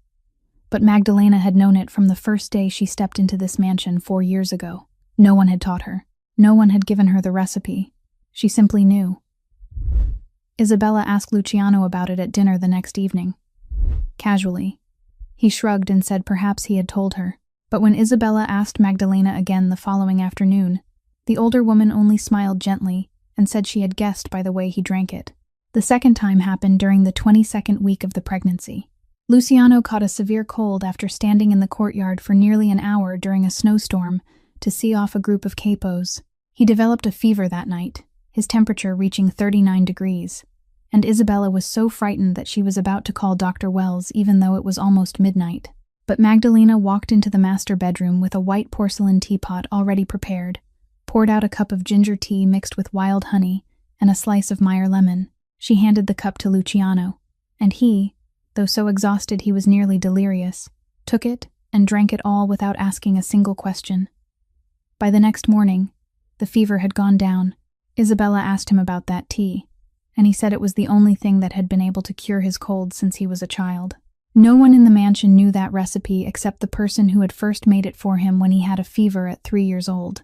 But Magdalena had known it from the first day she stepped into this mansion 4 years ago. No one had taught her. No one had given her the recipe. She simply knew. Isabella asked Luciano about it at dinner the next evening. Casually. He shrugged and said perhaps he had told her. But when Isabella asked Magdalena again the following afternoon, the older woman only smiled gently and said she had guessed by the way he drank it. The second time happened during the 22nd week of the pregnancy. Luciano caught a severe cold after standing in the courtyard for nearly an hour during a snowstorm to see off a group of capos. He developed a fever that night, his temperature reaching 39 degrees, and Isabella was so frightened that she was about to call Dr. Wells even though it was almost midnight. But Magdalena walked into the master bedroom with a white porcelain teapot already prepared, poured out a cup of ginger tea mixed with wild honey and a slice of Meyer lemon. She handed the cup to Luciano, and he, though so exhausted he was nearly delirious, took it and drank it all without asking a single question. By the next morning, the fever had gone down. Isabella asked him about that tea, and he said it was the only thing that had been able to cure his cold since he was a child. No one in the mansion knew that recipe except the person who had first made it for him when he had a fever at 3 years old.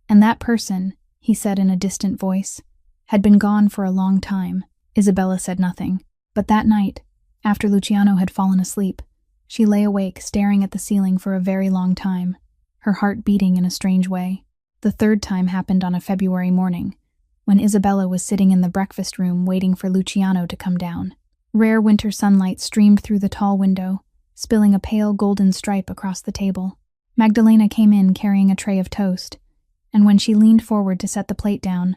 And that person, he said in a distant voice, had been gone for a long time. Isabella said nothing, but that night, after Luciano had fallen asleep, she lay awake staring at the ceiling for a very long time, her heart beating in a strange way. The third time happened on a February morning, when Isabella was sitting in the breakfast room waiting for Luciano to come down. Rare winter sunlight streamed through the tall window, spilling a pale golden stripe across the table. Magdalena came in carrying a tray of toast, and when she leaned forward to set the plate down,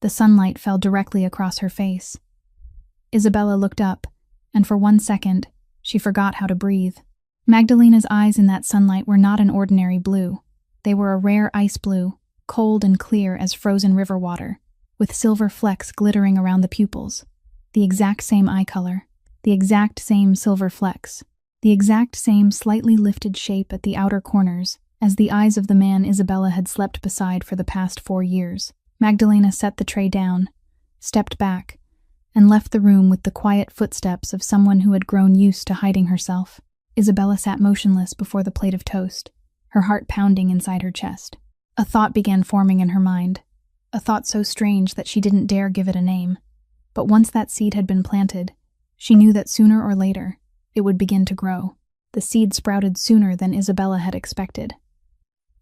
the sunlight fell directly across her face. Isabella looked up, and for 1 second, she forgot how to breathe. Magdalena's eyes in that sunlight were not an ordinary blue. They were a rare ice blue, cold and clear as frozen river water, with silver flecks glittering around the pupils. The exact same eye color, the exact same silver flecks, the exact same slightly lifted shape at the outer corners as the eyes of the man Isabella had slept beside for the past 4 years. Magdalena set the tray down, stepped back, and left the room with the quiet footsteps of someone who had grown used to hiding herself. Isabella sat motionless before the plate of toast, her heart pounding inside her chest. A thought began forming in her mind, a thought so strange that she didn't dare give it a name. But once that seed had been planted, she knew that sooner or later, it would begin to grow. The seed sprouted sooner than Isabella had expected.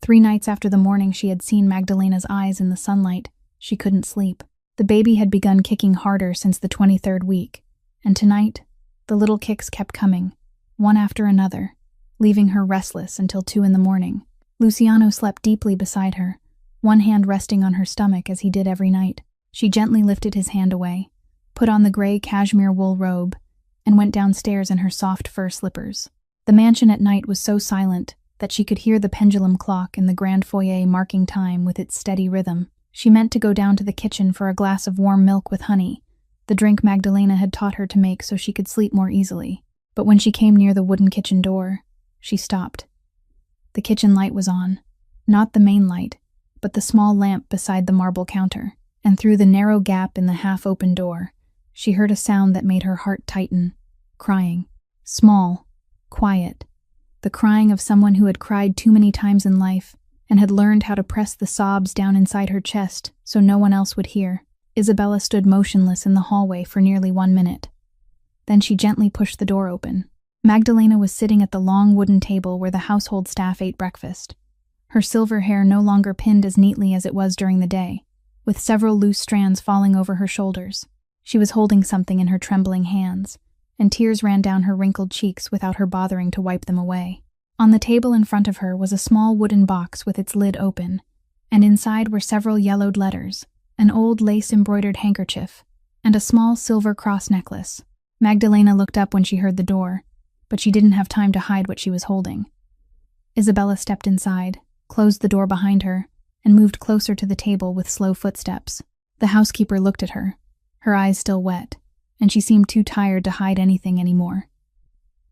3 nights after the morning she had seen Magdalena's eyes in the sunlight, she couldn't sleep. The baby had begun kicking harder since the 23rd week, and tonight, the little kicks kept coming, one after another, leaving her restless until 2 in the morning. Luciano slept deeply beside her, one hand resting on her stomach as he did every night. She gently lifted his hand away, put on the gray cashmere wool robe, and went downstairs in her soft fur slippers. The mansion at night was so silent that she could hear the pendulum clock in the grand foyer marking time with its steady rhythm. She meant to go down to the kitchen for a glass of warm milk with honey, the drink Magdalena had taught her to make so she could sleep more easily. But when she came near the wooden kitchen door, she stopped. The kitchen light was on, not the main light, but the small lamp beside the marble counter, and through the narrow gap in the half-open door, she heard a sound that made her heart tighten. Crying. Small, quiet. The crying of someone who had cried too many times in life and had learned how to press the sobs down inside her chest so no one else would hear. Isabella stood motionless in the hallway for nearly 1 minute. Then she gently pushed the door open. Magdalena was sitting at the long wooden table where the household staff ate breakfast. Her silver hair no longer pinned as neatly as it was during the day, with several loose strands falling over her shoulders. She was holding something in her trembling hands, and tears ran down her wrinkled cheeks without her bothering to wipe them away. On the table in front of her was a small wooden box with its lid open, and inside were several yellowed letters, an old lace-embroidered handkerchief, and a small silver cross necklace. Magdalena looked up when she heard the door, but she didn't have time to hide what she was holding. Isabella stepped inside, closed the door behind her, and moved closer to the table with slow footsteps. The housekeeper looked at her, her eyes still wet, and she seemed too tired to hide anything anymore.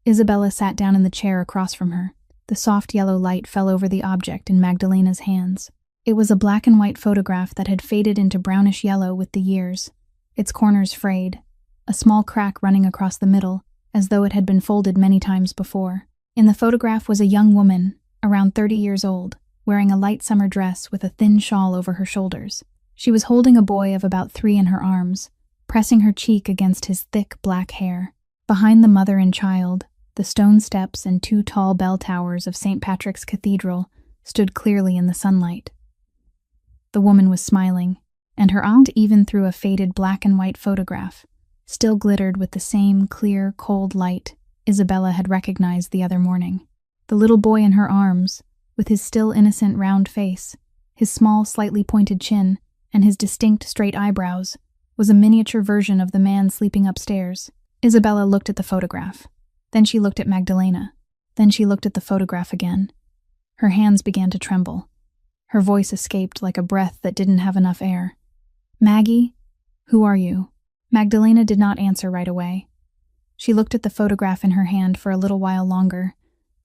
Isabella sat down in the chair across from her. The soft yellow light fell over the object in Magdalena's hands. It was a black and white photograph that had faded into brownish yellow with the years, its corners frayed, a small crack running across the middle, as though it had been folded many times before. In the photograph was a young woman, around 30 years old, wearing a light summer dress with a thin shawl over her shoulders. She was holding a boy of about 3 in her arms, pressing her cheek against his thick black hair. Behind the mother and child, the stone steps and 2 tall bell towers of St. Patrick's Cathedral stood clearly in the sunlight. The woman was smiling, and her aunt, even through a faded black and white photograph, still glittered with the same clear, cold light Isabella had recognized the other morning. The little boy in her arms, with his still innocent round face, his small, slightly pointed chin, and his distinct straight eyebrows, was a miniature version of the man sleeping upstairs. Isabella looked at the photograph. Then she looked at Magdalena. Then she looked at the photograph again. Her hands began to tremble. Her voice escaped like a breath that didn't have enough air. "Maggie, who are you?" Magdalena did not answer right away. She looked at the photograph in her hand for a little while longer,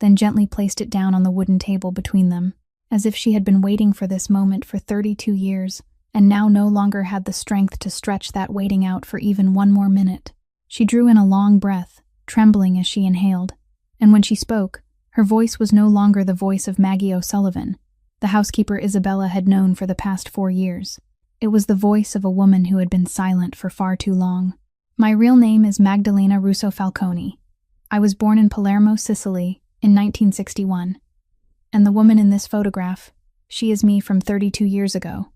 then gently placed it down on the wooden table between them, as if she had been waiting for this moment for 32 years, and now no longer had the strength to stretch that waiting out for even 1 more minute. She drew in a long breath, trembling as she inhaled, and when she spoke, her voice was no longer the voice of Maggie O'Sullivan, the housekeeper Isabella had known for the past 4 years. It was the voice of a woman who had been silent for far too long. "My real name is Magdalena Russo Falconi. I was born in Palermo, Sicily, in 1961. And the woman in this photograph, she is me from 32 years ago."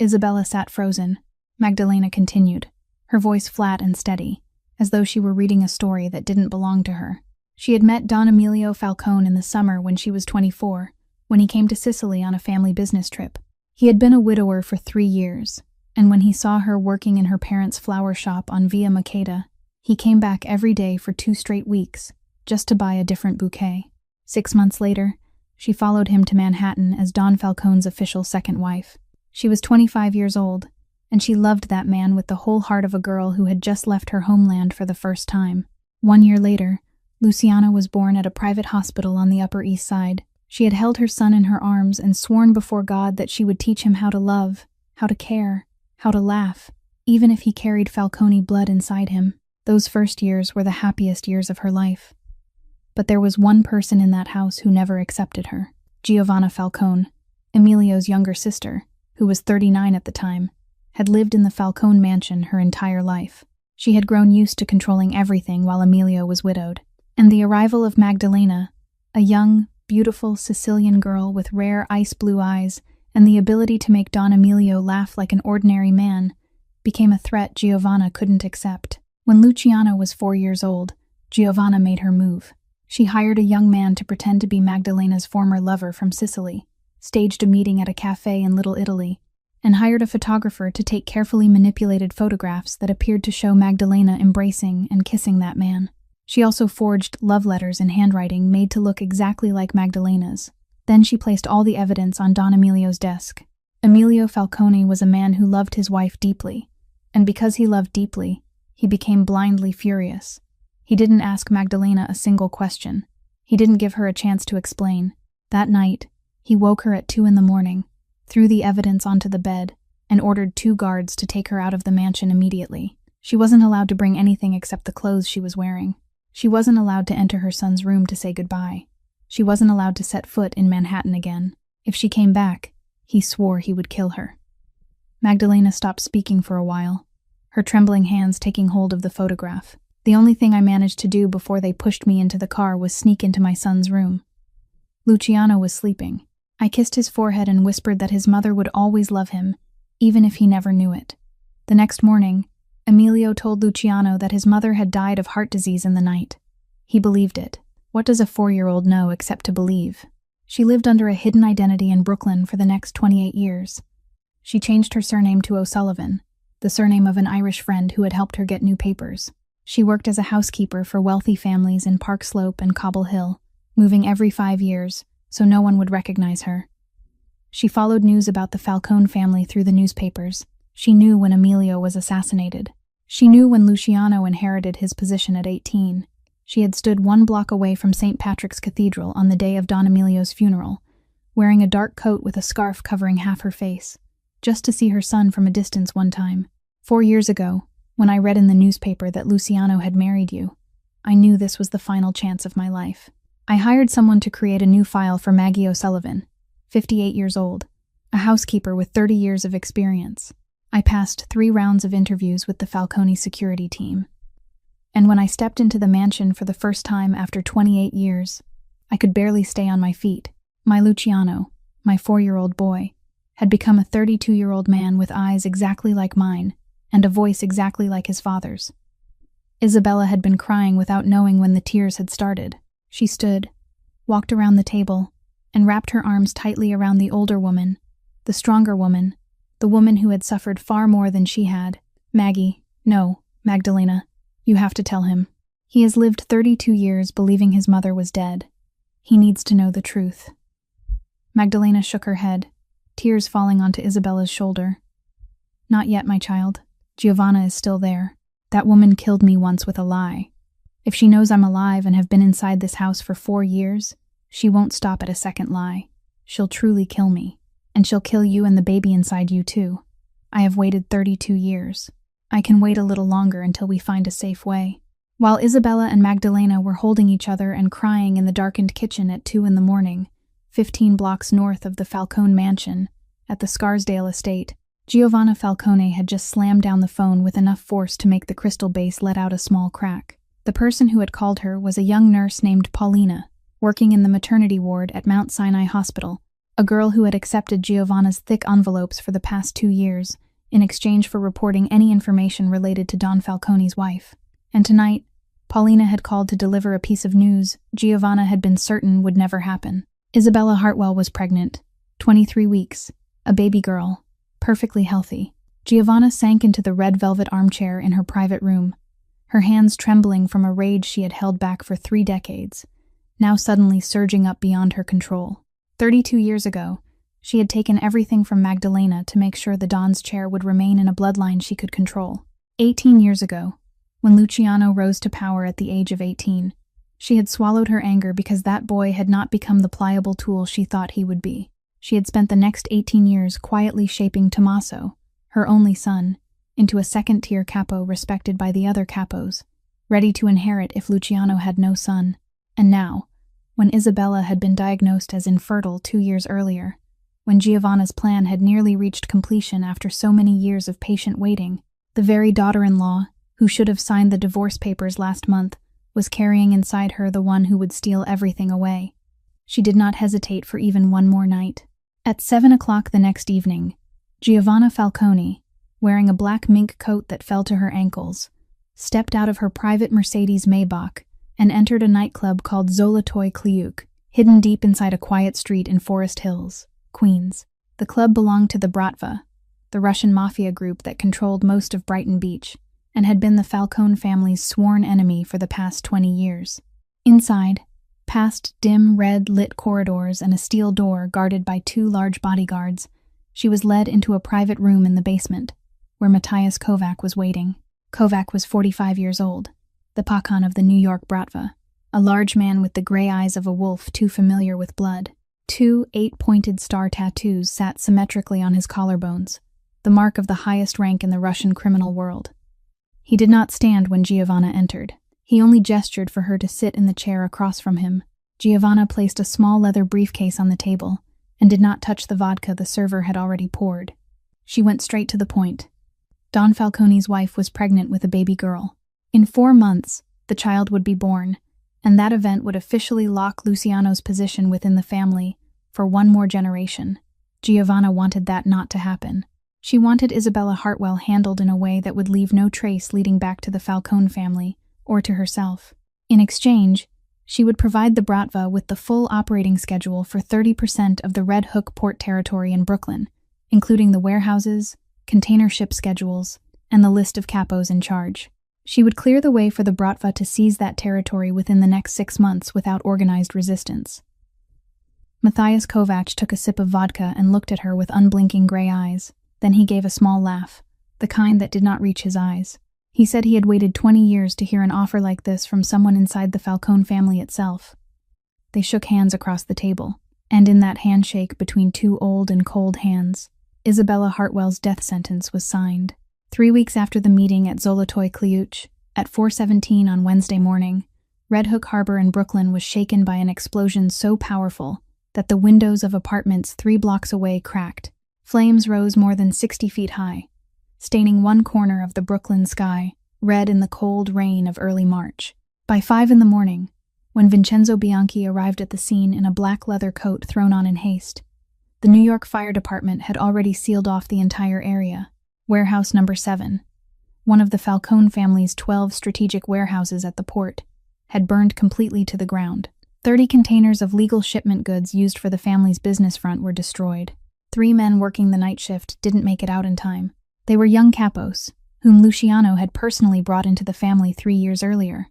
Isabella sat frozen. Magdalena continued, her voice flat and steady, as though she were reading a story that didn't belong to her. She had met Don Emilio Falcone in the summer when she was 24, when he came to Sicily on a family business trip. He had been a widower for 3 years, and when he saw her working in her parents' flower shop on Via Maqueda, he came back every day for 2 straight weeks, just to buy a different bouquet. 6 months later, she followed him to Manhattan as Don Falcone's official second wife. She was 25 years old, and she loved that man with the whole heart of a girl who had just left her homeland for the first time. 1 year later, Luciana was born at a private hospital on the Upper East Side. She had held her son in her arms and sworn before God that she would teach him how to love, how to care, how to laugh, even if he carried Falcone blood inside him. Those first years were the happiest years of her life. But there was one person in that house who never accepted her. Giovanna Falcone, Emilio's younger sister, who was 39 at the time, had lived in the Falcone mansion her entire life. She had grown used to controlling everything while Emilio was widowed. And the arrival of Magdalena, a young, beautiful Sicilian girl with rare ice-blue eyes and the ability to make Don Emilio laugh like an ordinary man, became a threat Giovanna couldn't accept. When Luciana was 4 years old, Giovanna made her move. She hired a young man to pretend to be Magdalena's former lover from Sicily, staged a meeting at a cafe in Little Italy, and hired a photographer to take carefully manipulated photographs that appeared to show Magdalena embracing and kissing that man. She also forged love letters in handwriting made to look exactly like Magdalena's. Then she placed all the evidence on Don Emilio's desk. Emilio Falcone was a man who loved his wife deeply, and because he loved deeply, he became blindly furious. He didn't ask Magdalena a single question. He didn't give her a chance to explain. That night, he woke her at 2 in the morning, threw the evidence onto the bed, and ordered 2 guards to take her out of the mansion immediately. She wasn't allowed to bring anything except the clothes she was wearing. She wasn't allowed to enter her son's room to say goodbye. She wasn't allowed to set foot in Manhattan again. If she came back, he swore he would kill her. Magdalena stopped speaking for a while, her trembling hands taking hold of the photograph. The only thing I managed to do before they pushed me into the car was sneak into my son's room. Luciano was sleeping. I kissed his forehead and whispered that his mother would always love him, even if he never knew it. The next morning, Emilio told Luciano that his mother had died of heart disease in the night. He believed it. What does a 4-year-old know except to believe? She lived under a hidden identity in Brooklyn for the next 28 years. She changed her surname to O'Sullivan, the surname of an Irish friend who had helped her get new papers. She worked as a housekeeper for wealthy families in Park Slope and Cobble Hill, moving every 5 years, so no one would recognize her. She followed news about the Falcone family through the newspapers. She knew when Emilio was assassinated. She knew when Luciano inherited his position at 18. She had stood 1 block away from St. Patrick's Cathedral on the day of Don Emilio's funeral, wearing a dark coat with a scarf covering half her face, just to see her son from a distance one time. 4 years ago, when I read in the newspaper that Luciano had married you, I knew this was the final chance of my life. I hired someone to create a new file for Maggie O'Sullivan, 58 years old, a housekeeper with 30 years of experience. I passed 3 rounds of interviews with the Falcone security team. And when I stepped into the mansion for the first time after 28 years, I could barely stay on my feet. My Luciano, my 4-year-old boy, had become a 32-year-old man with eyes exactly like mine and a voice exactly like his father's. Isabella had been crying without knowing when the tears had started. She stood, walked around the table, and wrapped her arms tightly around the older woman, the stronger woman, the woman who had suffered far more than she had. Maggie, no, Magdalena, you have to tell him. He has lived 32 years believing his mother was dead. He needs to know the truth. Magdalena shook her head, tears falling onto Isabella's shoulder. Not yet, my child. Giovanna is still there. That woman killed me once with a lie. If she knows I'm alive and have been inside this house for 4 years, she won't stop at a second lie. She'll truly kill me. And she'll kill you and the baby inside you too. I have waited 32 years. I can wait a little longer until we find a safe way. While Isabella and Magdalena were holding each other and crying in the darkened kitchen at 2 a.m, 15 blocks north of the Falcone mansion, at the Scarsdale estate, Giovanna Falcone had just slammed down the phone with enough force to make the crystal base let out a small crack. The person who had called her was a young nurse named Paulina, working in the maternity ward at Mount Sinai Hospital, a girl who had accepted Giovanna's thick envelopes for the past 2 years in exchange for reporting any information related to Don Falcone's wife. And tonight, Paulina had called to deliver a piece of news Giovanna had been certain would never happen. Isabella Hartwell was pregnant, 23 weeks, a baby girl, perfectly healthy. Giovanna sank into the red velvet armchair in her private room, her hands trembling from a rage she had held back for 3 decades, now suddenly surging up beyond her control. 32 years ago, she had taken everything from Magdalena to make sure the Don's chair would remain in a bloodline she could control. 18 years ago, when Luciano rose to power at the age of 18, she had swallowed her anger because that boy had not become the pliable tool she thought he would be. She had spent the next 18 years quietly shaping Tommaso, her only son, into a second-tier capo respected by the other capos, ready to inherit if Luciano had no son. And now, when Isabella had been diagnosed as infertile 2 years earlier, when Giovanna's plan had nearly reached completion after so many years of patient waiting, the very daughter-in-law, who should have signed the divorce papers last month, was carrying inside her the one who would steal everything away. She did not hesitate for even one more night. At 7 o'clock the next evening, Giovanna Falcone, wearing a black mink coat that fell to her ankles, stepped out of her private Mercedes Maybach and entered a nightclub called Zolotoy Kliuk, hidden deep inside a quiet street in Forest Hills, Queens. The club belonged to the Bratva, the Russian Mafia group that controlled most of Brighton Beach, and had been the Falcone family's sworn enemy for the past 20 years. Inside, past dim, red-lit corridors and a steel door guarded by 2 large bodyguards, she was led into a private room in the basement, where Matthias Kovac was waiting. Kovac was 45 years old, the Pakan of the New York Bratva, a large man with the gray eyes of a wolf too familiar with blood. 2 8-pointed star tattoos sat symmetrically on his collarbones, the mark of the highest rank in the Russian criminal world. He did not stand when Giovanna entered. He only gestured for her to sit in the chair across from him. Giovanna placed a small leather briefcase on the table and did not touch the vodka the server had already poured. She went straight to the point. Don Falcone's wife was pregnant with a baby girl. In 4 months, the child would be born, and that event would officially lock Luciano's position within the family for one more generation. Giovanna wanted that not to happen. She wanted Isabella Hartwell handled in a way that would leave no trace leading back to the Falcone family or to herself. In exchange, she would provide the Bratva with the full operating schedule for 30% of the Red Hook port territory in Brooklyn, including the warehouses, container ship schedules, and the list of capos in charge. She would clear the way for the Bratva to seize that territory within the next 6 months without organized resistance. Matthias Kovac took a sip of vodka and looked at her with unblinking gray eyes. Then he gave a small laugh, the kind that did not reach his eyes. He said he had waited 20 years to hear an offer like this from someone inside the Falcone family itself. They shook hands across the table, and in that handshake between 2 old and cold hands, Isabella Hartwell's death sentence was signed. 3 weeks after the meeting at Zolotoy Kliuch, at 4:17 on Wednesday morning, Red Hook Harbor in Brooklyn was shaken by an explosion so powerful that the windows of apartments 3 blocks away cracked. Flames rose more than 60 feet high, staining one corner of the Brooklyn sky red in the cold rain of early March. By 5 in the morning, when Vincenzo Bianchi arrived at the scene in a black leather coat thrown on in haste, the New York Fire Department had already sealed off the entire area. Warehouse number 7, one of the Falcone family's 12 strategic warehouses at the port, had burned completely to the ground. 30 containers of legal shipment goods used for the family's business front were destroyed. 3 men working the night shift didn't make it out in time. They were young capos, whom Luciano had personally brought into the family 3 years earlier.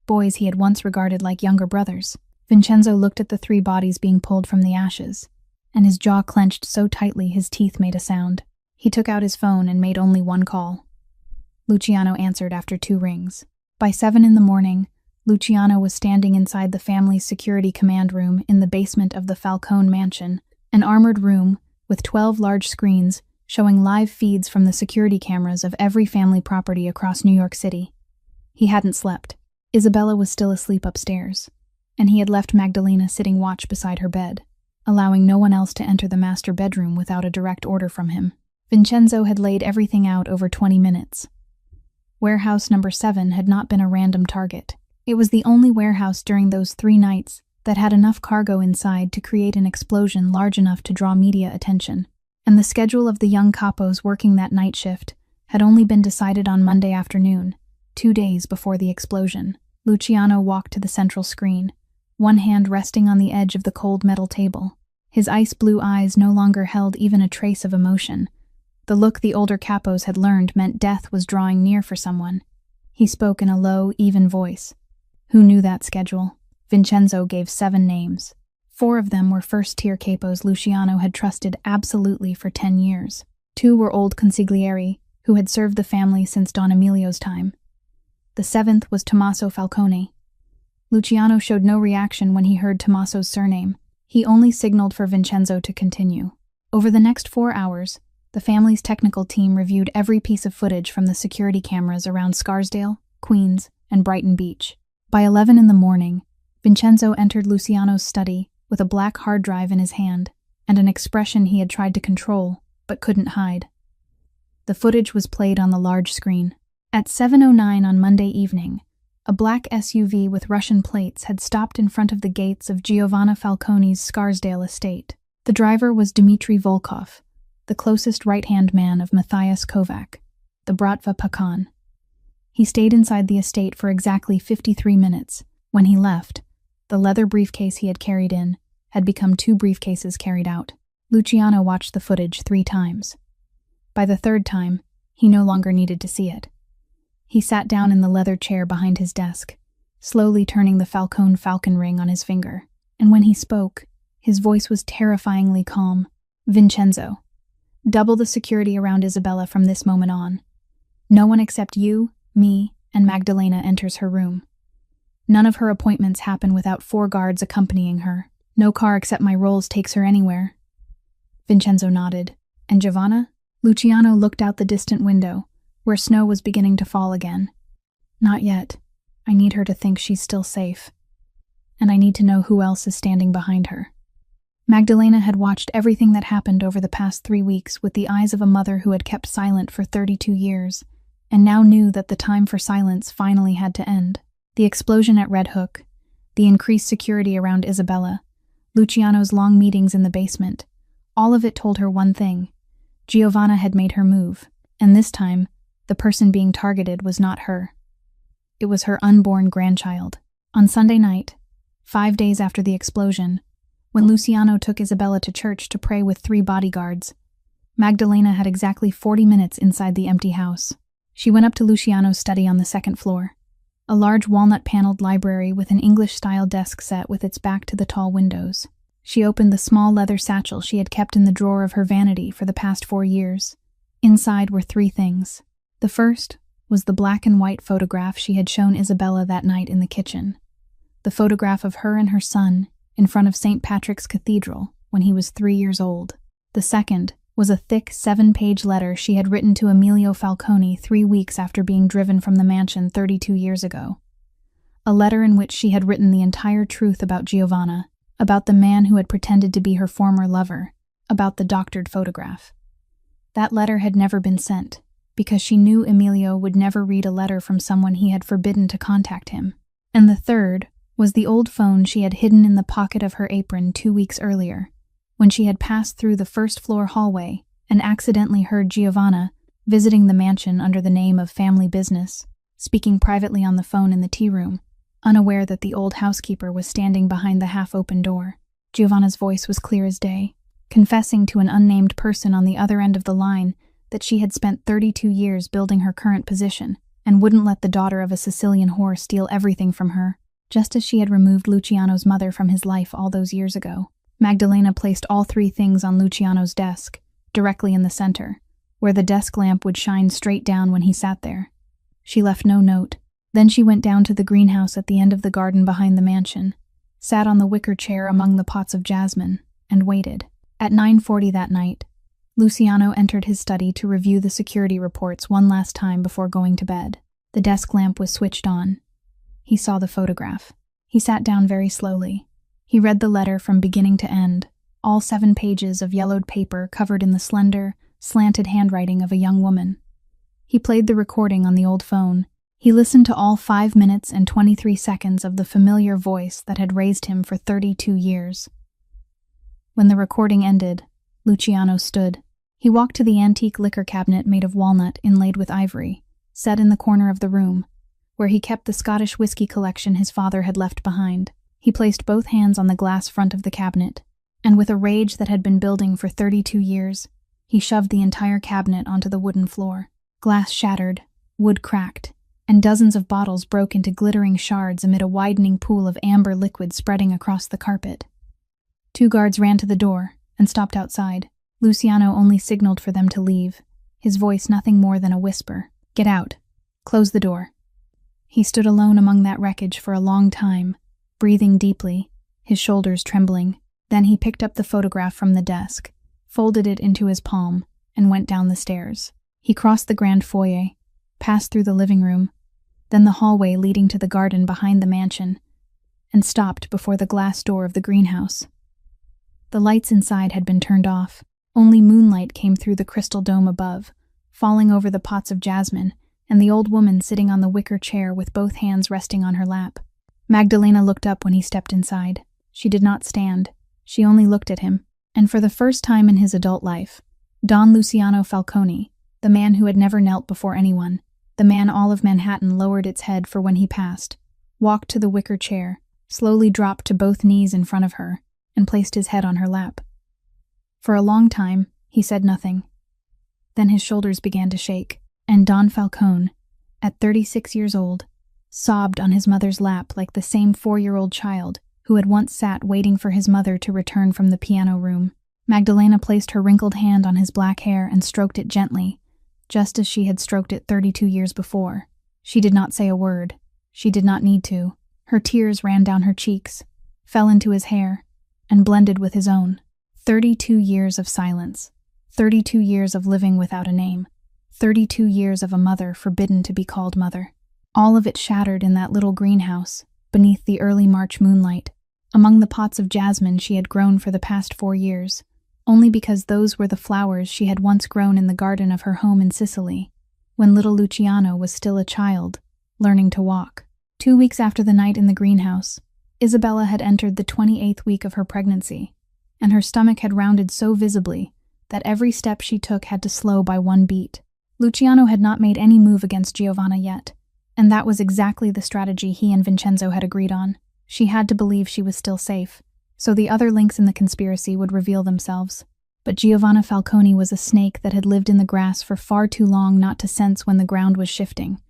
Boys he had once regarded like younger brothers. Vincenzo looked at the 3 bodies being pulled from the ashes, and his jaw clenched so tightly his teeth made a sound. He took out his phone and made only 1 call. Luciano answered after 2 rings. By 7 in the morning, Luciano was standing inside the family's security command room in the basement of the Falcone mansion, an armored room with 12 large screens showing live feeds from the security cameras of every family property across New York City. He hadn't slept. Isabella was still asleep upstairs, and he had left Magdalena sitting watch beside her bed, allowing no one else to enter the master bedroom without a direct order from him. Vincenzo had laid everything out over 20 minutes. Warehouse number 7 had not been a random target. It was the only warehouse during those 3 nights that had enough cargo inside to create an explosion large enough to draw media attention. And the schedule of the young capos working that night shift had only been decided on Monday afternoon, 2 days before the explosion. Luciano walked to the central screen, one hand resting on the edge of the cold metal table. His ice-blue eyes no longer held even a trace of emotion. The look the older capos had learned meant death was drawing near for someone. He spoke in a low, even voice. Who knew that schedule? Vincenzo gave 7 names. 4 of them were first-tier capos Luciano had trusted absolutely for 10 years. 2 were old consiglieri, who had served the family since Don Emilio's time. The 7th was Tommaso Falcone. Luciano showed no reaction when he heard Tommaso's surname. He only signaled for Vincenzo to continue. Over the next 4 hours, the family's technical team reviewed every piece of footage from the security cameras around Scarsdale, Queens, and Brighton Beach. By 11 in the morning, Vincenzo entered Luciano's study with a black hard drive in his hand and an expression he had tried to control but couldn't hide. The footage was played on the large screen. At 7:09 on Monday evening, a black SUV with Russian plates had stopped in front of the gates of Giovanna Falcone's Scarsdale estate. The driver was Dmitry Volkov, the closest right-hand man of Matthias Kovac, the Bratva Pakan. He stayed inside the estate for exactly 53 minutes. When he left, the leather briefcase he had carried in had become 2 briefcases carried out. Luciano watched the footage 3 times. By the 3rd time, he no longer needed to see it. He sat down in the leather chair behind his desk, slowly turning the Falcone falcon ring on his finger. And when he spoke, his voice was terrifyingly calm. Vincenzo, double the security around Isabella from this moment on. No one except you, me, and Magdalena enters her room. None of her appointments happen without 4 guards accompanying her. No car except my Rolls takes her anywhere. Vincenzo nodded. And Giovanna? Luciano looked out the distant window, where snow was beginning to fall again. Not yet. I need her to think she's still safe. And I need to know who else is standing behind her. Magdalena had watched everything that happened over the past 3 weeks with the eyes of a mother who had kept silent for 32 years, and now knew that the time for silence finally had to end. The explosion at Red Hook, the increased security around Isabella, Luciano's long meetings in the basement, all of it told her one thing. Giovanna had made her move, and this time, the person being targeted was not her. It was her unborn grandchild. On Sunday night, 5 days after the explosion, when Luciano took Isabella to church to pray with 3 bodyguards, Magdalena had exactly 40 minutes inside the empty house. She went up to Luciano's study on the 2nd floor, a large walnut-paneled library with an English-style desk set with its back to the tall windows. She opened the small leather satchel she had kept in the drawer of her vanity for the past 4 years. Inside were 3 things. The first was the black and white photograph she had shown Isabella that night in the kitchen. The photograph of her and her son in front of St. Patrick's Cathedral when he was 3 years old. The second was a thick 7-page letter she had written to Emilio Falcone 3 weeks after being driven from the mansion 32 years ago. A letter in which she had written the entire truth about Giovanna, about the man who had pretended to be her former lover, about the doctored photograph. That letter had never been sent, because she knew Emilio would never read a letter from someone he had forbidden to contact him. And the third was the old phone she had hidden in the pocket of her apron 2 weeks earlier, when she had passed through the 1st-floor hallway and accidentally heard Giovanna, visiting the mansion under the name of family business, speaking privately on the phone in the tea room, unaware that the old housekeeper was standing behind the half-open door. Giovanna's voice was clear as day, confessing to an unnamed person on the other end of the line that she had spent 32 years building her current position and wouldn't let the daughter of a Sicilian whore steal everything from her, just as she had removed Luciano's mother from his life all those years ago. Magdalena placed all 3 things on Luciano's desk, directly in the center, where the desk lamp would shine straight down when he sat there. She left no note. Then she went down to the greenhouse at the end of the garden behind the mansion, sat on the wicker chair among the pots of jasmine, and waited. At 9:40 that night, Luciano entered his study to review the security reports one last time before going to bed. The desk lamp was switched on. He saw the photograph. He sat down very slowly. He read the letter from beginning to end, all 7 pages of yellowed paper covered in the slender, slanted handwriting of a young woman. He played the recording on the old phone. He listened to all 5 minutes and 23 seconds of the familiar voice that had raised him for 32 years. When the recording ended, Luciano stood. He walked to the antique liquor cabinet made of walnut inlaid with ivory, set in the corner of the room, where he kept the Scottish whiskey collection his father had left behind. He placed both hands on the glass front of the cabinet, and with a rage that had been building for 32 years, he shoved the entire cabinet onto the wooden floor. Glass shattered, wood cracked, and dozens of bottles broke into glittering shards amid a widening pool of amber liquid spreading across the carpet. 2 guards ran to the door and stopped outside. Luciano only signaled for them to leave, his voice nothing more than a whisper. "Get out. Close the door." He stood alone among that wreckage for a long time, breathing deeply, his shoulders trembling. Then he picked up the photograph from the desk, folded it into his palm, and went down the stairs. He crossed the grand foyer, passed through the living room, then the hallway leading to the garden behind the mansion, and stopped before the glass door of the greenhouse. The lights inside had been turned off. Only moonlight came through the crystal dome above, falling over the pots of jasmine and the old woman sitting on the wicker chair with both hands resting on her lap. Magdalena looked up when he stepped inside. She did not stand. She only looked at him. And for the first time in his adult life, Don Luciano Falcone, the man who had never knelt before anyone, the man all of Manhattan lowered its head for when he passed, walked to the wicker chair, slowly dropped to both knees in front of her, and placed his head on her lap. For a long time, he said nothing. Then his shoulders began to shake, and Don Falcone, at 36 years old, sobbed on his mother's lap like the same 4-year-old child who had once sat waiting for his mother to return from the piano room. Magdalena placed her wrinkled hand on his black hair and stroked it gently, just as she had stroked it 32 years before. She did not say a word. She did not need to. Her tears ran down her cheeks, fell into his hair, and blended with his own. 32 years of silence. 32 years of living without a name. 32 years of a mother forbidden to be called mother. All of it shattered in that little greenhouse, beneath the early March moonlight. among the pots of jasmine she had grown for the past 4 years, only because those were the flowers she had once grown in the garden of her home in Sicily, when little Luciano was still a child, learning to walk. 2 weeks after the night in the greenhouse, Isabella had entered the 28th week of her pregnancy, and her stomach had rounded so visibly that every step she took had to slow by 1 beat. Luciano had not made any move against Giovanna yet, and that was exactly the strategy he and Vincenzo had agreed on. She had to believe she was still safe, so the other links in the conspiracy would reveal themselves. But Giovanna Falcone was a snake that had lived in the grass for far too long not to sense when the ground was shifting.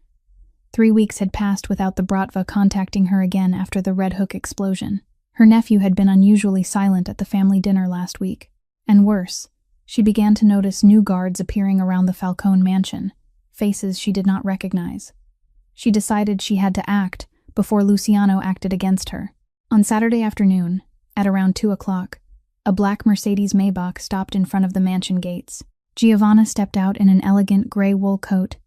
3 weeks had passed without the Bratva contacting her again after the Red Hook explosion. Her nephew had been unusually silent at the family dinner last week. And worse, she began to notice new guards appearing around the Falcone mansion, faces she did not recognize. She decided she had to act before Luciano acted against her. On Saturday afternoon, at around 2 o'clock, a black Mercedes Maybach stopped in front of the mansion gates. Giovanna stepped out in an elegant gray wool coat,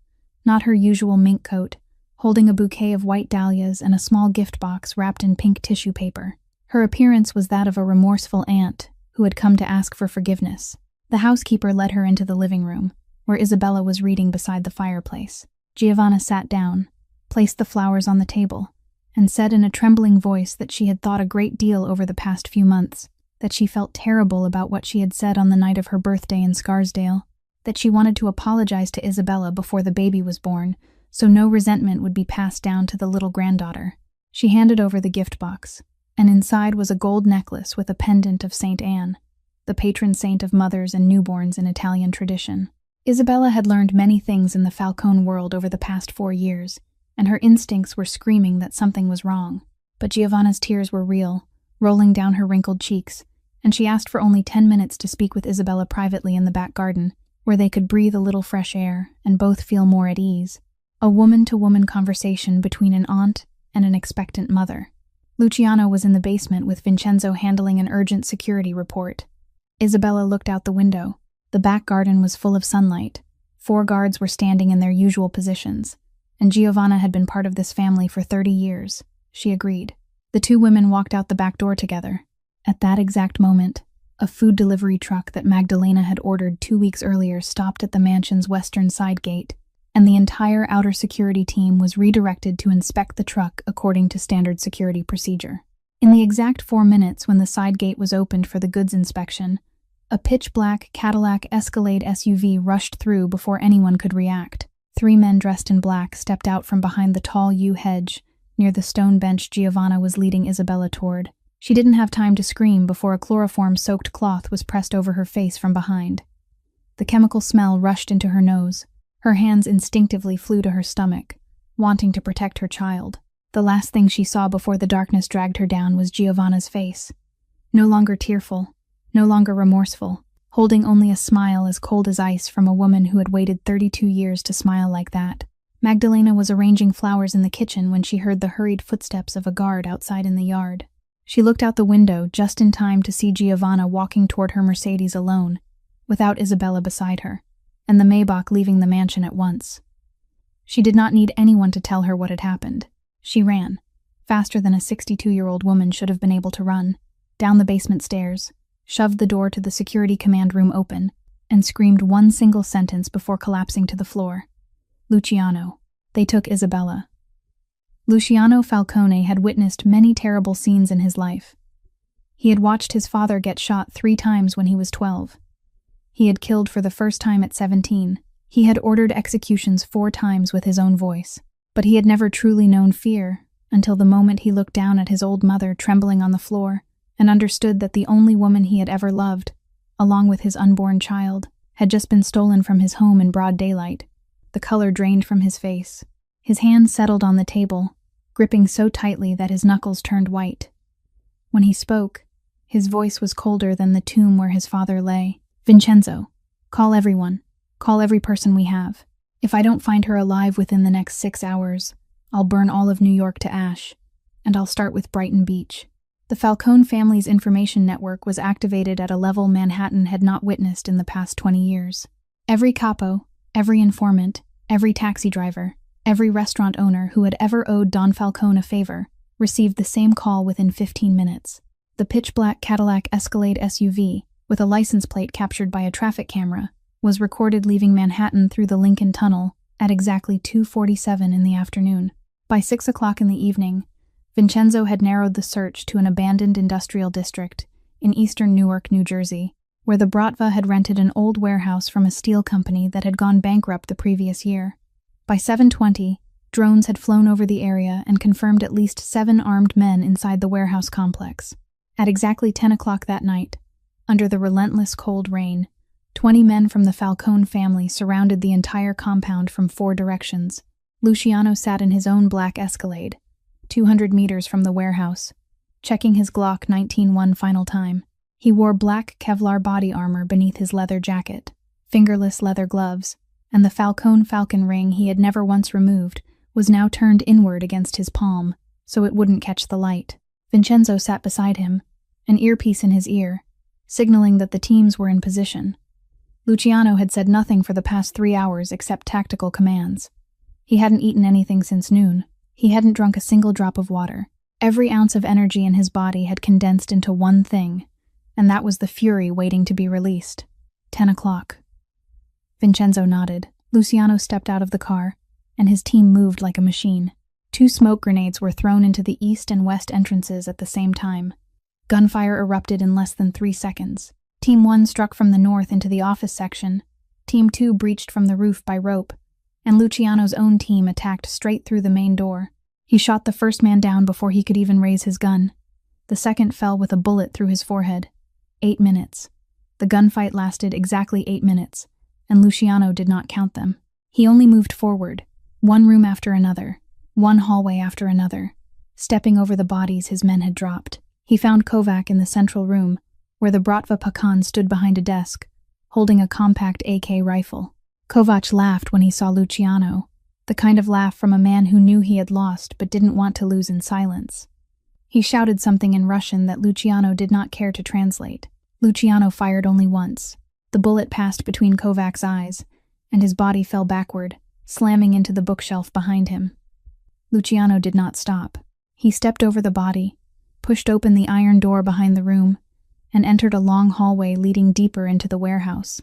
not her usual mink coat, holding a bouquet of white dahlias and a small gift box wrapped in pink tissue paper. Her appearance was that of a remorseful aunt who had come to ask for forgiveness. The housekeeper led her into the living room, where Isabella was reading beside the fireplace. Giovanna sat down, placed the flowers on the table, and said in a trembling voice that she had thought a great deal over the past few months, that she felt terrible about what she had said on the night of her birthday in Scarsdale, that she wanted to apologize to Isabella before the baby was born, so no resentment would be passed down to the little granddaughter. She handed over the gift box, and inside was a gold necklace with a pendant of Saint Anne, the patron saint of mothers and newborns in Italian tradition. Isabella had learned many things in the Falcone world over the past 4 years, and her instincts were screaming that something was wrong. But Giovanna's tears were real, rolling down her wrinkled cheeks, and she asked for only 10 minutes to speak with Isabella privately in the back garden, where they could breathe a little fresh air and both feel more at ease. A woman-to-woman conversation between an aunt and an expectant mother. Luciano was in the basement with Vincenzo handling an urgent security report. Isabella looked out the window. The back garden was full of sunlight. 4 guards were standing in their usual positions, and Giovanna had been part of this family for 30 years. She agreed. The 2 women walked out the back door together. At that exact moment, a food delivery truck that Magdalena had ordered 2 weeks earlier stopped at the mansion's western side gate, and the entire outer security team was redirected to inspect the truck according to standard security procedure. In the exact 4 minutes when the side gate was opened for the goods inspection, a pitch-black Cadillac Escalade SUV rushed through before anyone could react. 3 men dressed in black stepped out from behind the tall yew hedge near the stone bench Giovanna was leading Isabella toward. She didn't have time to scream before a chloroform-soaked cloth was pressed over her face from behind. The chemical smell rushed into her nose. Her hands instinctively flew to her stomach, wanting to protect her child. The last thing she saw before the darkness dragged her down was Giovanna's face. No longer tearful, no longer remorseful, holding only a smile as cold as ice from a woman who had waited 32 years to smile like that. Magdalena was arranging flowers in the kitchen when she heard the hurried footsteps of a guard outside in the yard. She looked out the window just in time to see Giovanna walking toward her Mercedes alone, without Isabella beside her, and the Maybach leaving the mansion at once. She did not need anyone to tell her what had happened. She ran, faster than a 62-year-old woman should have been able to run, down the basement stairs, shoved the door to the security command room open, and screamed one single sentence before collapsing to the floor. Luciano. They took Isabella. Luciano Falcone had witnessed many terrible scenes in his life. He had watched his father get shot 3 times when he was 12. He had killed for the first time at 17. He had ordered executions 4 times with his own voice. But he had never truly known fear until the moment he looked down at his old mother trembling on the floor and understood that the only woman he had ever loved, along with his unborn child, had just been stolen from his home in broad daylight. The color drained from his face. His hand settled on the table, gripping so tightly that his knuckles turned white. When he spoke, his voice was colder than the tomb where his father lay. "Vincenzo, call everyone. Call every person we have. If I don't find her alive within the next 6 hours, I'll burn all of New York to ash, and I'll start with Brighton Beach." The Falcone family's information network was activated at a level Manhattan had not witnessed in the past 20 years. Every capo, every informant, every taxi driver, every restaurant owner who had ever owed Don Falcone a favor received the same call within 15 minutes. The pitch-black Cadillac Escalade SUV, with a license plate captured by a traffic camera, was recorded leaving Manhattan through the Lincoln Tunnel at exactly 2:47 in the afternoon. By 6 o'clock in the evening, Vincenzo had narrowed the search to an abandoned industrial district in eastern Newark, New Jersey, where the Bratva had rented an old warehouse from a steel company that had gone bankrupt the previous year. By 7:20, drones had flown over the area and confirmed at least 7 armed men inside the warehouse complex. At exactly 10 o'clock that night, under the relentless cold rain, 20 men from the Falcone family surrounded the entire compound from 4 directions. Luciano sat in his own black Escalade, 200 meters from the warehouse, checking his Glock 19 one final time. He wore black Kevlar body armor beneath his leather jacket, fingerless leather gloves, and the Falcone Falcon ring he had never once removed was now turned inward against his palm, so it wouldn't catch the light. Vincenzo sat beside him, an earpiece in his ear, signaling that the teams were in position. Luciano had said nothing for the past 3 hours except tactical commands. He hadn't eaten anything since noon. He hadn't drunk a single drop of water. Every ounce of energy in his body had condensed into one thing, and that was the fury waiting to be released. 10 o'clock. Vincenzo nodded. Luciano stepped out of the car, and his team moved like a machine. 2 smoke grenades were thrown into the east and west entrances at the same time. Gunfire erupted in less than 3 seconds. Team 1 struck from the north into the office section. Team 2 breached from the roof by rope, and Luciano's own team attacked straight through the main door. He shot the first man down before he could even raise his gun. The second fell with a bullet through his forehead. 8 minutes. The gunfight lasted exactly 8 minutes, and Luciano did not count them. He only moved forward, one room after another, one hallway after another, stepping over the bodies his men had dropped. He found Kovac in the central room, where the Bratva Pakan stood behind a desk, holding a compact AK rifle. Kovac laughed when he saw Luciano, the kind of laugh from a man who knew he had lost but didn't want to lose in silence. He shouted something in Russian that Luciano did not care to translate. Luciano fired only once. The bullet passed between Kovac's eyes, and his body fell backward, slamming into the bookshelf behind him. Luciano did not stop. He stepped over the body, pushed open the iron door behind the room, and entered a long hallway leading deeper into the warehouse.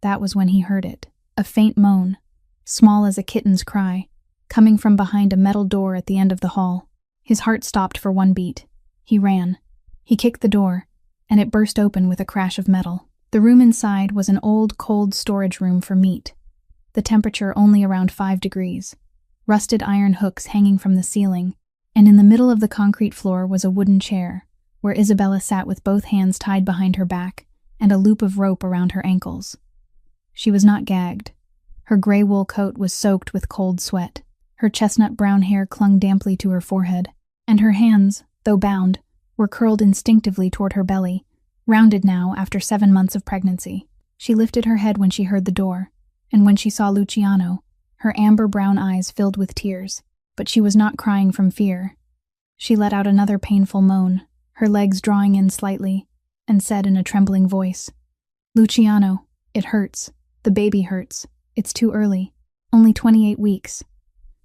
That was when he heard it. A faint moan, small as a kitten's cry, coming from behind a metal door at the end of the hall. His heart stopped for one beat. He ran. He kicked the door, and it burst open with a crash of metal. The room inside was an old, cold storage room for meat, the temperature only around 5 degrees, rusted iron hooks hanging from the ceiling, and in the middle of the concrete floor was a wooden chair, where Isabella sat with both hands tied behind her back and a loop of rope around her ankles. She was not gagged. Her gray wool coat was soaked with cold sweat. Her chestnut brown hair clung damply to her forehead, and her hands, though bound, were curled instinctively toward her belly, rounded now after 7 months of pregnancy. She lifted her head when she heard the door, and when she saw Luciano, her amber brown eyes filled with tears, but she was not crying from fear. She let out another painful moan, her legs drawing in slightly, and said in a trembling voice, "Luciano, it hurts. The baby hurts. It's too early. Only 28 weeks."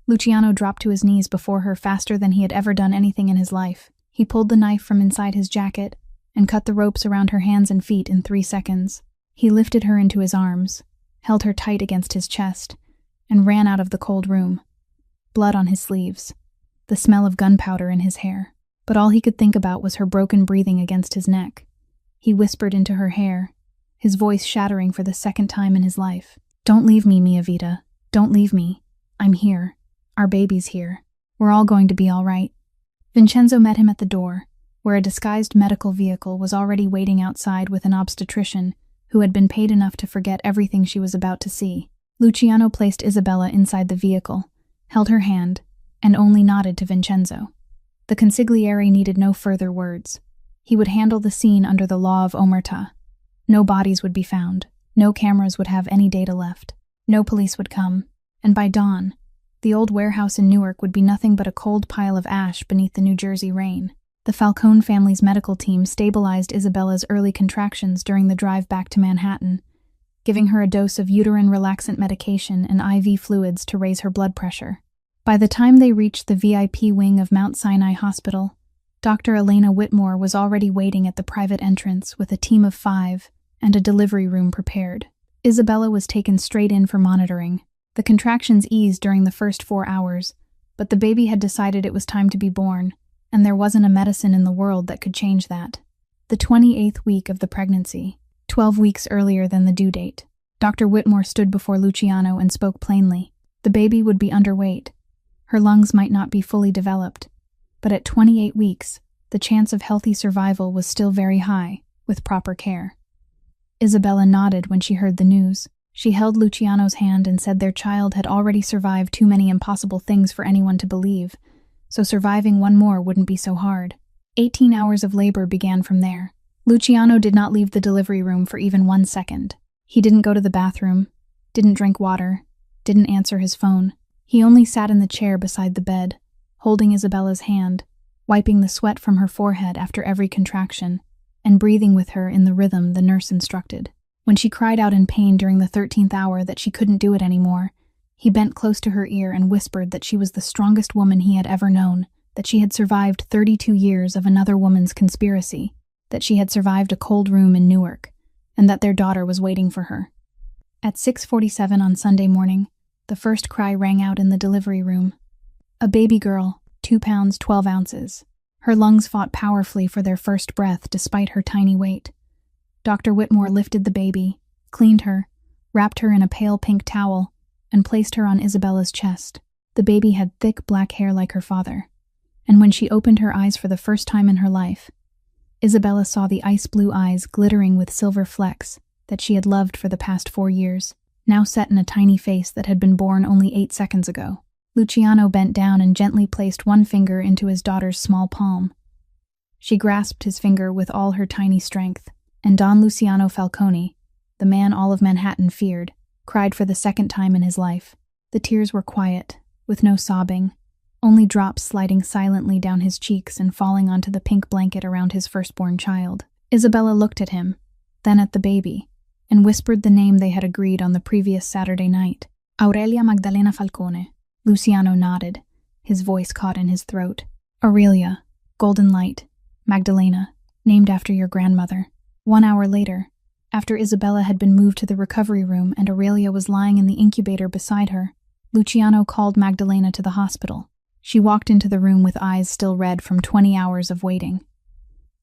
Luciano dropped to his knees before her faster than he had ever done anything in his life. He pulled the knife from inside his jacket and cut the ropes around her hands and feet in 3 seconds. He lifted her into his arms, held her tight against his chest, and ran out of the cold room. Blood on his sleeves, the smell of gunpowder in his hair. But all he could think about was her broken breathing against his neck. He whispered into her hair, his voice shattering for the 2nd time in his life. "Don't leave me, Mia Vita. Don't leave me. I'm here. Our baby's here. We're all going to be all right." Vincenzo met him at the door, where a disguised medical vehicle was already waiting outside with an obstetrician who had been paid enough to forget everything she was about to see. Luciano placed Isabella inside the vehicle, held her hand, and only nodded to Vincenzo. The consigliere needed no further words. He would handle the scene under the law of omerta. No bodies would be found. No cameras would have any data left. No police would come. And by dawn, the old warehouse in Newark would be nothing but a cold pile of ash beneath the New Jersey rain. The Falcone family's medical team stabilized Isabella's early contractions during the drive back to Manhattan, giving her a dose of uterine relaxant medication and IV fluids to raise her blood pressure. By the time they reached the VIP wing of Mount Sinai Hospital, Dr. Elena Whitmore was already waiting at the private entrance with a team of 5 and a delivery room prepared. Isabella was taken straight in for monitoring. The contractions eased during the first 4 hours, but the baby had decided it was time to be born, and there wasn't a medicine in the world that could change that. The 28th week of the pregnancy, 12 weeks earlier than the due date, Dr. Whitmore stood before Luciano and spoke plainly. The baby would be underweight. Her lungs might not be fully developed, but at 28 weeks, the chance of healthy survival was still very high, with proper care. Isabella nodded when she heard the news. She held Luciano's hand and said their child had already survived too many impossible things for anyone to believe, so surviving one more wouldn't be so hard. 18 hours of labor began from there. Luciano did not leave the delivery room for even 1 second. He didn't go to the bathroom, didn't drink water, didn't answer his phone. He only sat in the chair beside the bed, holding Isabella's hand, wiping the sweat from her forehead after every contraction, and breathing with her in the rhythm the nurse instructed. When she cried out in pain during the 13th hour that she couldn't do it anymore, he bent close to her ear and whispered that she was the strongest woman he had ever known, that she had survived 32 years of another woman's conspiracy, that she had survived a cold room in Newark, and that their daughter was waiting for her. At 6:47 on Sunday morning, the first cry rang out in the delivery room. A baby girl, 2 pounds 12 ounces. Her lungs fought powerfully for their first breath despite her tiny weight. Dr. Whitmore lifted the baby, cleaned her, wrapped her in a pale pink towel, and placed her on Isabella's chest. The baby had thick black hair like her father, and when she opened her eyes for the first time in her life, Isabella saw the ice-blue eyes glittering with silver flecks that she had loved for the past 4 years, now set in a tiny face that had been born only 8 seconds ago. Luciano bent down and gently placed one finger into his daughter's small palm. She grasped his finger with all her tiny strength, and Don Luciano Falcone, the man all of Manhattan feared, cried for the second time in his life. The tears were quiet, with no sobbing, only drops sliding silently down his cheeks and falling onto the pink blanket around his firstborn child. Isabella looked at him, then at the baby, and whispered the name they had agreed on the previous Saturday night. Aurelia Magdalena Falcone. Luciano nodded, his voice caught in his throat. Aurelia, Golden Light, Magdalena, named after your grandmother. 1 hour later, after Isabella had been moved to the recovery room and Aurelia was lying in the incubator beside her, Luciano called Magdalena to the hospital. She walked into the room with eyes still red from 20 hours of waiting.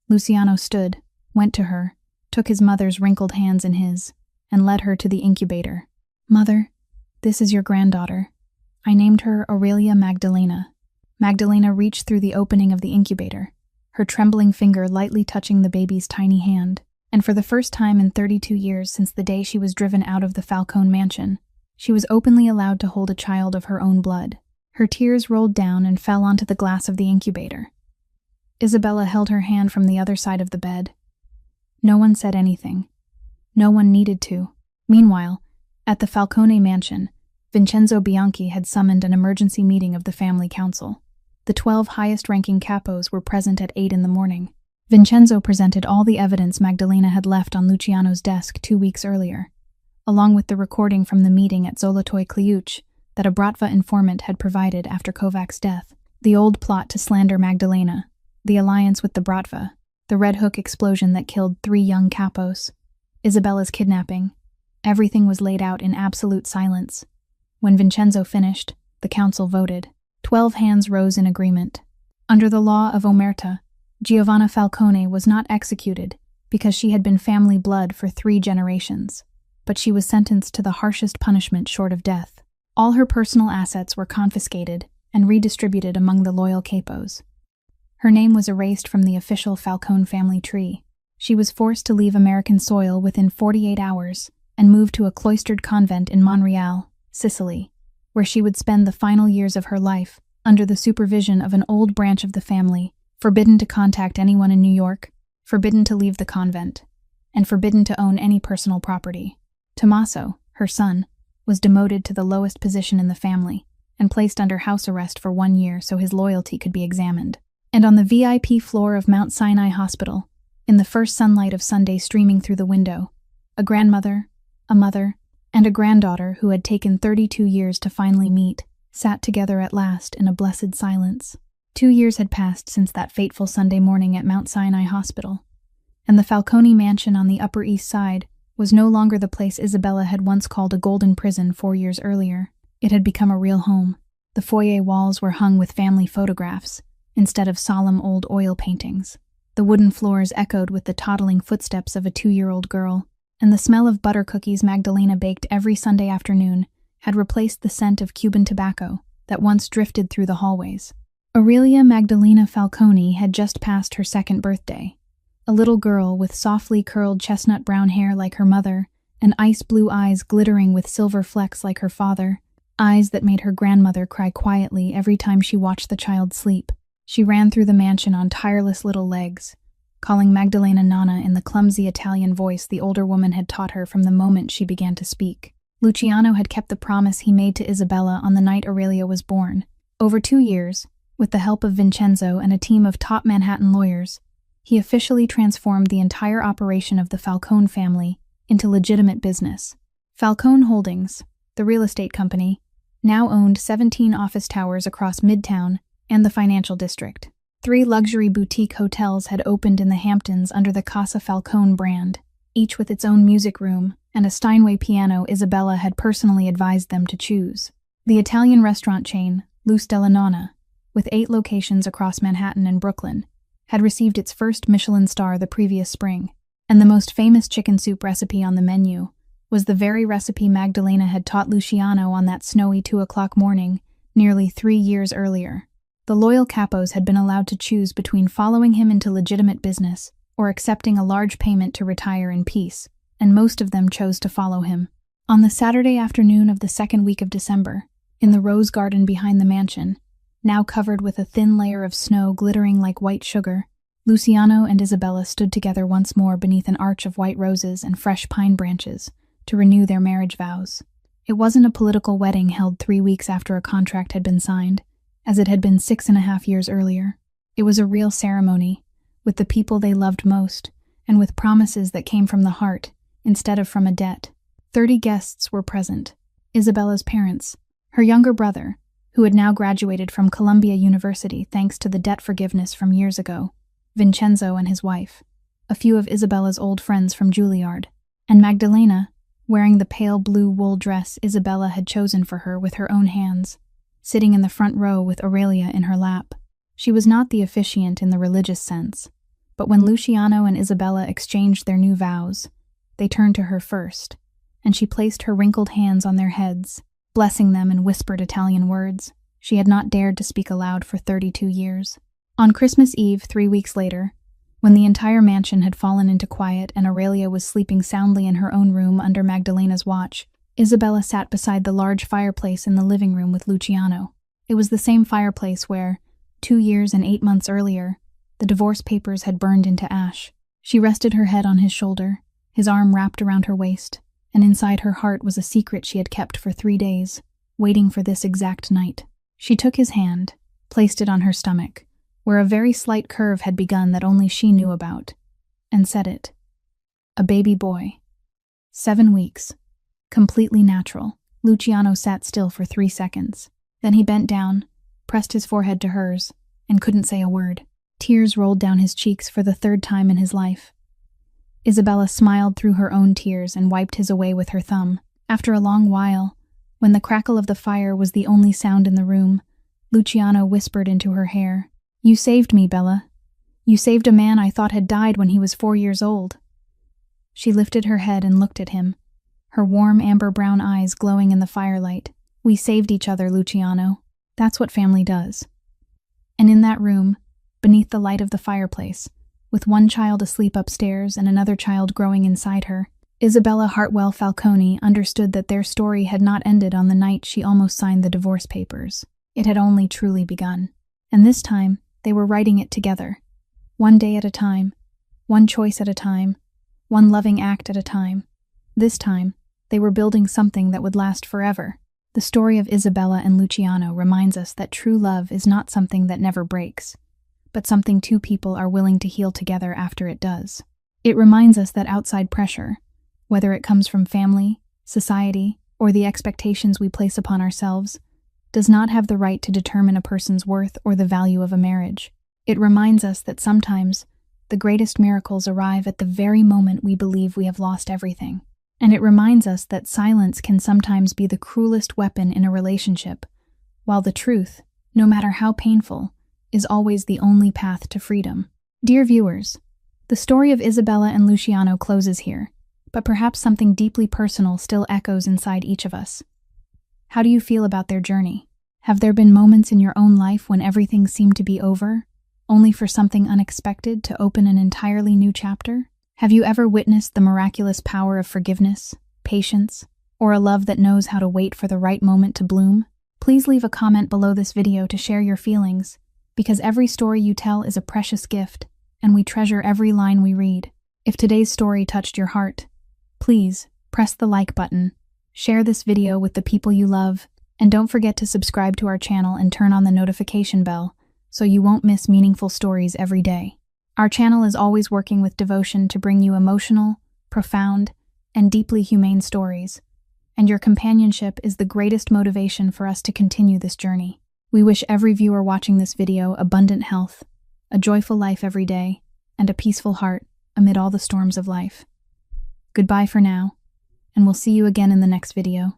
Luciano stood, went to her, took his mother's wrinkled hands in his, and led her to the incubator. Mother, this is your granddaughter. I named her Aurelia Magdalena. Magdalena reached through the opening of the incubator, her trembling finger lightly touching the baby's tiny hand, and for the first time in 32 years since the day she was driven out of the Falcone mansion, she was openly allowed to hold a child of her own blood. Her tears rolled down and fell onto the glass of the incubator. Isabella held her hand from the other side of the bed. No one said anything. No one needed to. Meanwhile, at the Falcone mansion, Vincenzo Bianchi had summoned an emergency meeting of the family council. The 12 highest-ranking capos were present at 8 in the morning. Vincenzo presented all the evidence Magdalena had left on Luciano's desk 2 weeks earlier, along with the recording from the meeting at Zolotoy Kliuch that a Bratva informant had provided after Kovac's death, the old plot to slander Magdalena, the alliance with the Bratva, the Red Hook explosion that killed 3 young capos, Isabella's kidnapping. Everything was laid out in absolute silence. When Vincenzo finished, the council voted. 12 hands rose in agreement. Under the law of Omerta, Giovanna Falcone was not executed because she had been family blood for 3 generations, but she was sentenced to the harshest punishment short of death. All her personal assets were confiscated and redistributed among the loyal capos. Her name was erased from the official Falcone family tree. She was forced to leave American soil within 48 hours and move to a cloistered convent in Monreale, Sicily, where she would spend the final years of her life under the supervision of an old branch of the family, forbidden to contact anyone in New York, forbidden to leave the convent, and forbidden to own any personal property. Tommaso, her son, was demoted to the lowest position in the family and placed under house arrest for 1 year so his loyalty could be examined. And on the VIP floor of Mount Sinai Hospital, in the first sunlight of Sunday streaming through the window, a grandmother, a mother, and a granddaughter who had taken 32 years to finally meet sat together at last in a blessed silence. 2 years had passed since that fateful Sunday morning at Mount Sinai Hospital, and the Falcone mansion on the Upper East Side was no longer the place Isabella had once called a golden prison 4 years earlier. It had become a real home. The foyer walls were hung with family photographs instead of solemn old oil paintings. The wooden floors echoed with the toddling footsteps of a 2-year-old girl, and the smell of butter cookies Magdalena baked every Sunday afternoon had replaced the scent of Cuban tobacco that once drifted through the hallways. Aurelia Magdalena Falcone had just passed her 2nd birthday. A little girl with softly curled chestnut brown hair like her mother, and ice blue eyes glittering with silver flecks like her father, eyes that made her grandmother cry quietly every time she watched the child sleep. She ran through the mansion on tireless little legs, calling Magdalena Nana in the clumsy Italian voice the older woman had taught her from the moment she began to speak. Luciano had kept the promise he made to Isabella on the night Aurelia was born. Over 2 years, with the help of Vincenzo and a team of top Manhattan lawyers, he officially transformed the entire operation of the Falcone family into legitimate business. Falcone Holdings, the real estate company, now owned 17 office towers across Midtown and the financial district. 3 luxury boutique hotels had opened in the Hamptons under the Casa Falcone brand, each with its own music room and a Steinway piano Isabella had personally advised them to choose. The Italian restaurant chain, Luz della Nonna, with 8 locations across Manhattan and Brooklyn, had received its first Michelin star the previous spring, and the most famous chicken soup recipe on the menu was the very recipe Magdalena had taught Luciano on that snowy 2 o'clock morning nearly 3 years earlier. The loyal capos had been allowed to choose between following him into legitimate business or accepting a large payment to retire in peace, and most of them chose to follow him. On the Saturday afternoon of the 2nd week of December, in the rose garden behind the mansion, now covered with a thin layer of snow glittering like white sugar, Luciano and Isabella stood together once more beneath an arch of white roses and fresh pine branches to renew their marriage vows. It wasn't a political wedding held 3 weeks after a contract had been signed, as it had been 6.5 years earlier. It was a real ceremony, with the people they loved most, and with promises that came from the heart instead of from a debt. 30 guests were present: Isabella's parents, her younger brother, who had now graduated from Columbia University thanks to the debt forgiveness from years ago, Vincenzo and his wife, a few of Isabella's old friends from Juilliard, and Magdalena, wearing the pale blue wool dress Isabella had chosen for her with her own hands, sitting in the front row with Aurelia in her lap. She was not the officiant in the religious sense, but when Luciano and Isabella exchanged their new vows, they turned to her first, and she placed her wrinkled hands on their heads, blessing them in whispered Italian words she had not dared to speak aloud for 32 years. On Christmas Eve, 3 weeks later, when the entire mansion had fallen into quiet and Aurelia was sleeping soundly in her own room under Magdalena's watch, Isabella sat beside the large fireplace in the living room with Luciano. It was the same fireplace where, 2 years and 8 months earlier, the divorce papers had burned into ash. She rested her head on his shoulder, his arm wrapped around her waist, and inside her heart was a secret she had kept for 3 days, waiting for this exact night. She took his hand, placed it on her stomach, where a very slight curve had begun that only she knew about, and said it. A baby boy. 7 weeks. Completely natural. Luciano sat still for 3 seconds. Then he bent down, pressed his forehead to hers, and couldn't say a word. Tears rolled down his cheeks for the 3rd time in his life. Isabella smiled through her own tears and wiped his away with her thumb. After a long while, when the crackle of the fire was the only sound in the room, Luciano whispered into her hair, "You saved me, Bella. You saved a man I thought had died when he was 4 years old." She lifted her head and looked at him, her warm amber-brown eyes glowing in the firelight. "We saved each other, Luciano. That's what family does." And in that room, beneath the light of the fireplace, with one child asleep upstairs and another child growing inside her, Isabella Hartwell Falcone understood that their story had not ended on the night she almost signed the divorce papers. It had only truly begun. And this time, they were writing it together, one day at a time, one choice at a time, one loving act at a time. This time, they were building something that would last forever. The story of Isabella and Luciano reminds us that true love is not something that never breaks, but something 2 people are willing to heal together after it does. It reminds us that outside pressure, whether it comes from family, society, or the expectations we place upon ourselves, does not have the right to determine a person's worth or the value of a marriage. It reminds us that sometimes the greatest miracles arrive at the very moment we believe we have lost everything. And it reminds us that silence can sometimes be the cruelest weapon in a relationship, while the truth, no matter how painful, is always the only path to freedom. Dear viewers, the story of Isabella and Luciano closes here, but perhaps something deeply personal still echoes inside each of us. How do you feel about their journey? Have there been moments in your own life when everything seemed to be over, only for something unexpected to open an entirely new chapter? Have you ever witnessed the miraculous power of forgiveness, patience, or a love that knows how to wait for the right moment to bloom? Please leave a comment below this video to share your feelings, because every story you tell is a precious gift, and we treasure every line we read. If today's story touched your heart, please press the like button, share this video with the people you love, and don't forget to subscribe to our channel and turn on the notification bell so you won't miss meaningful stories every day. Our channel is always working with devotion to bring you emotional, profound, and deeply humane stories, and your companionship is the greatest motivation for us to continue this journey. We wish every viewer watching this video abundant health, a joyful life every day, and a peaceful heart amid all the storms of life. Goodbye for now, and we'll see you again in the next video.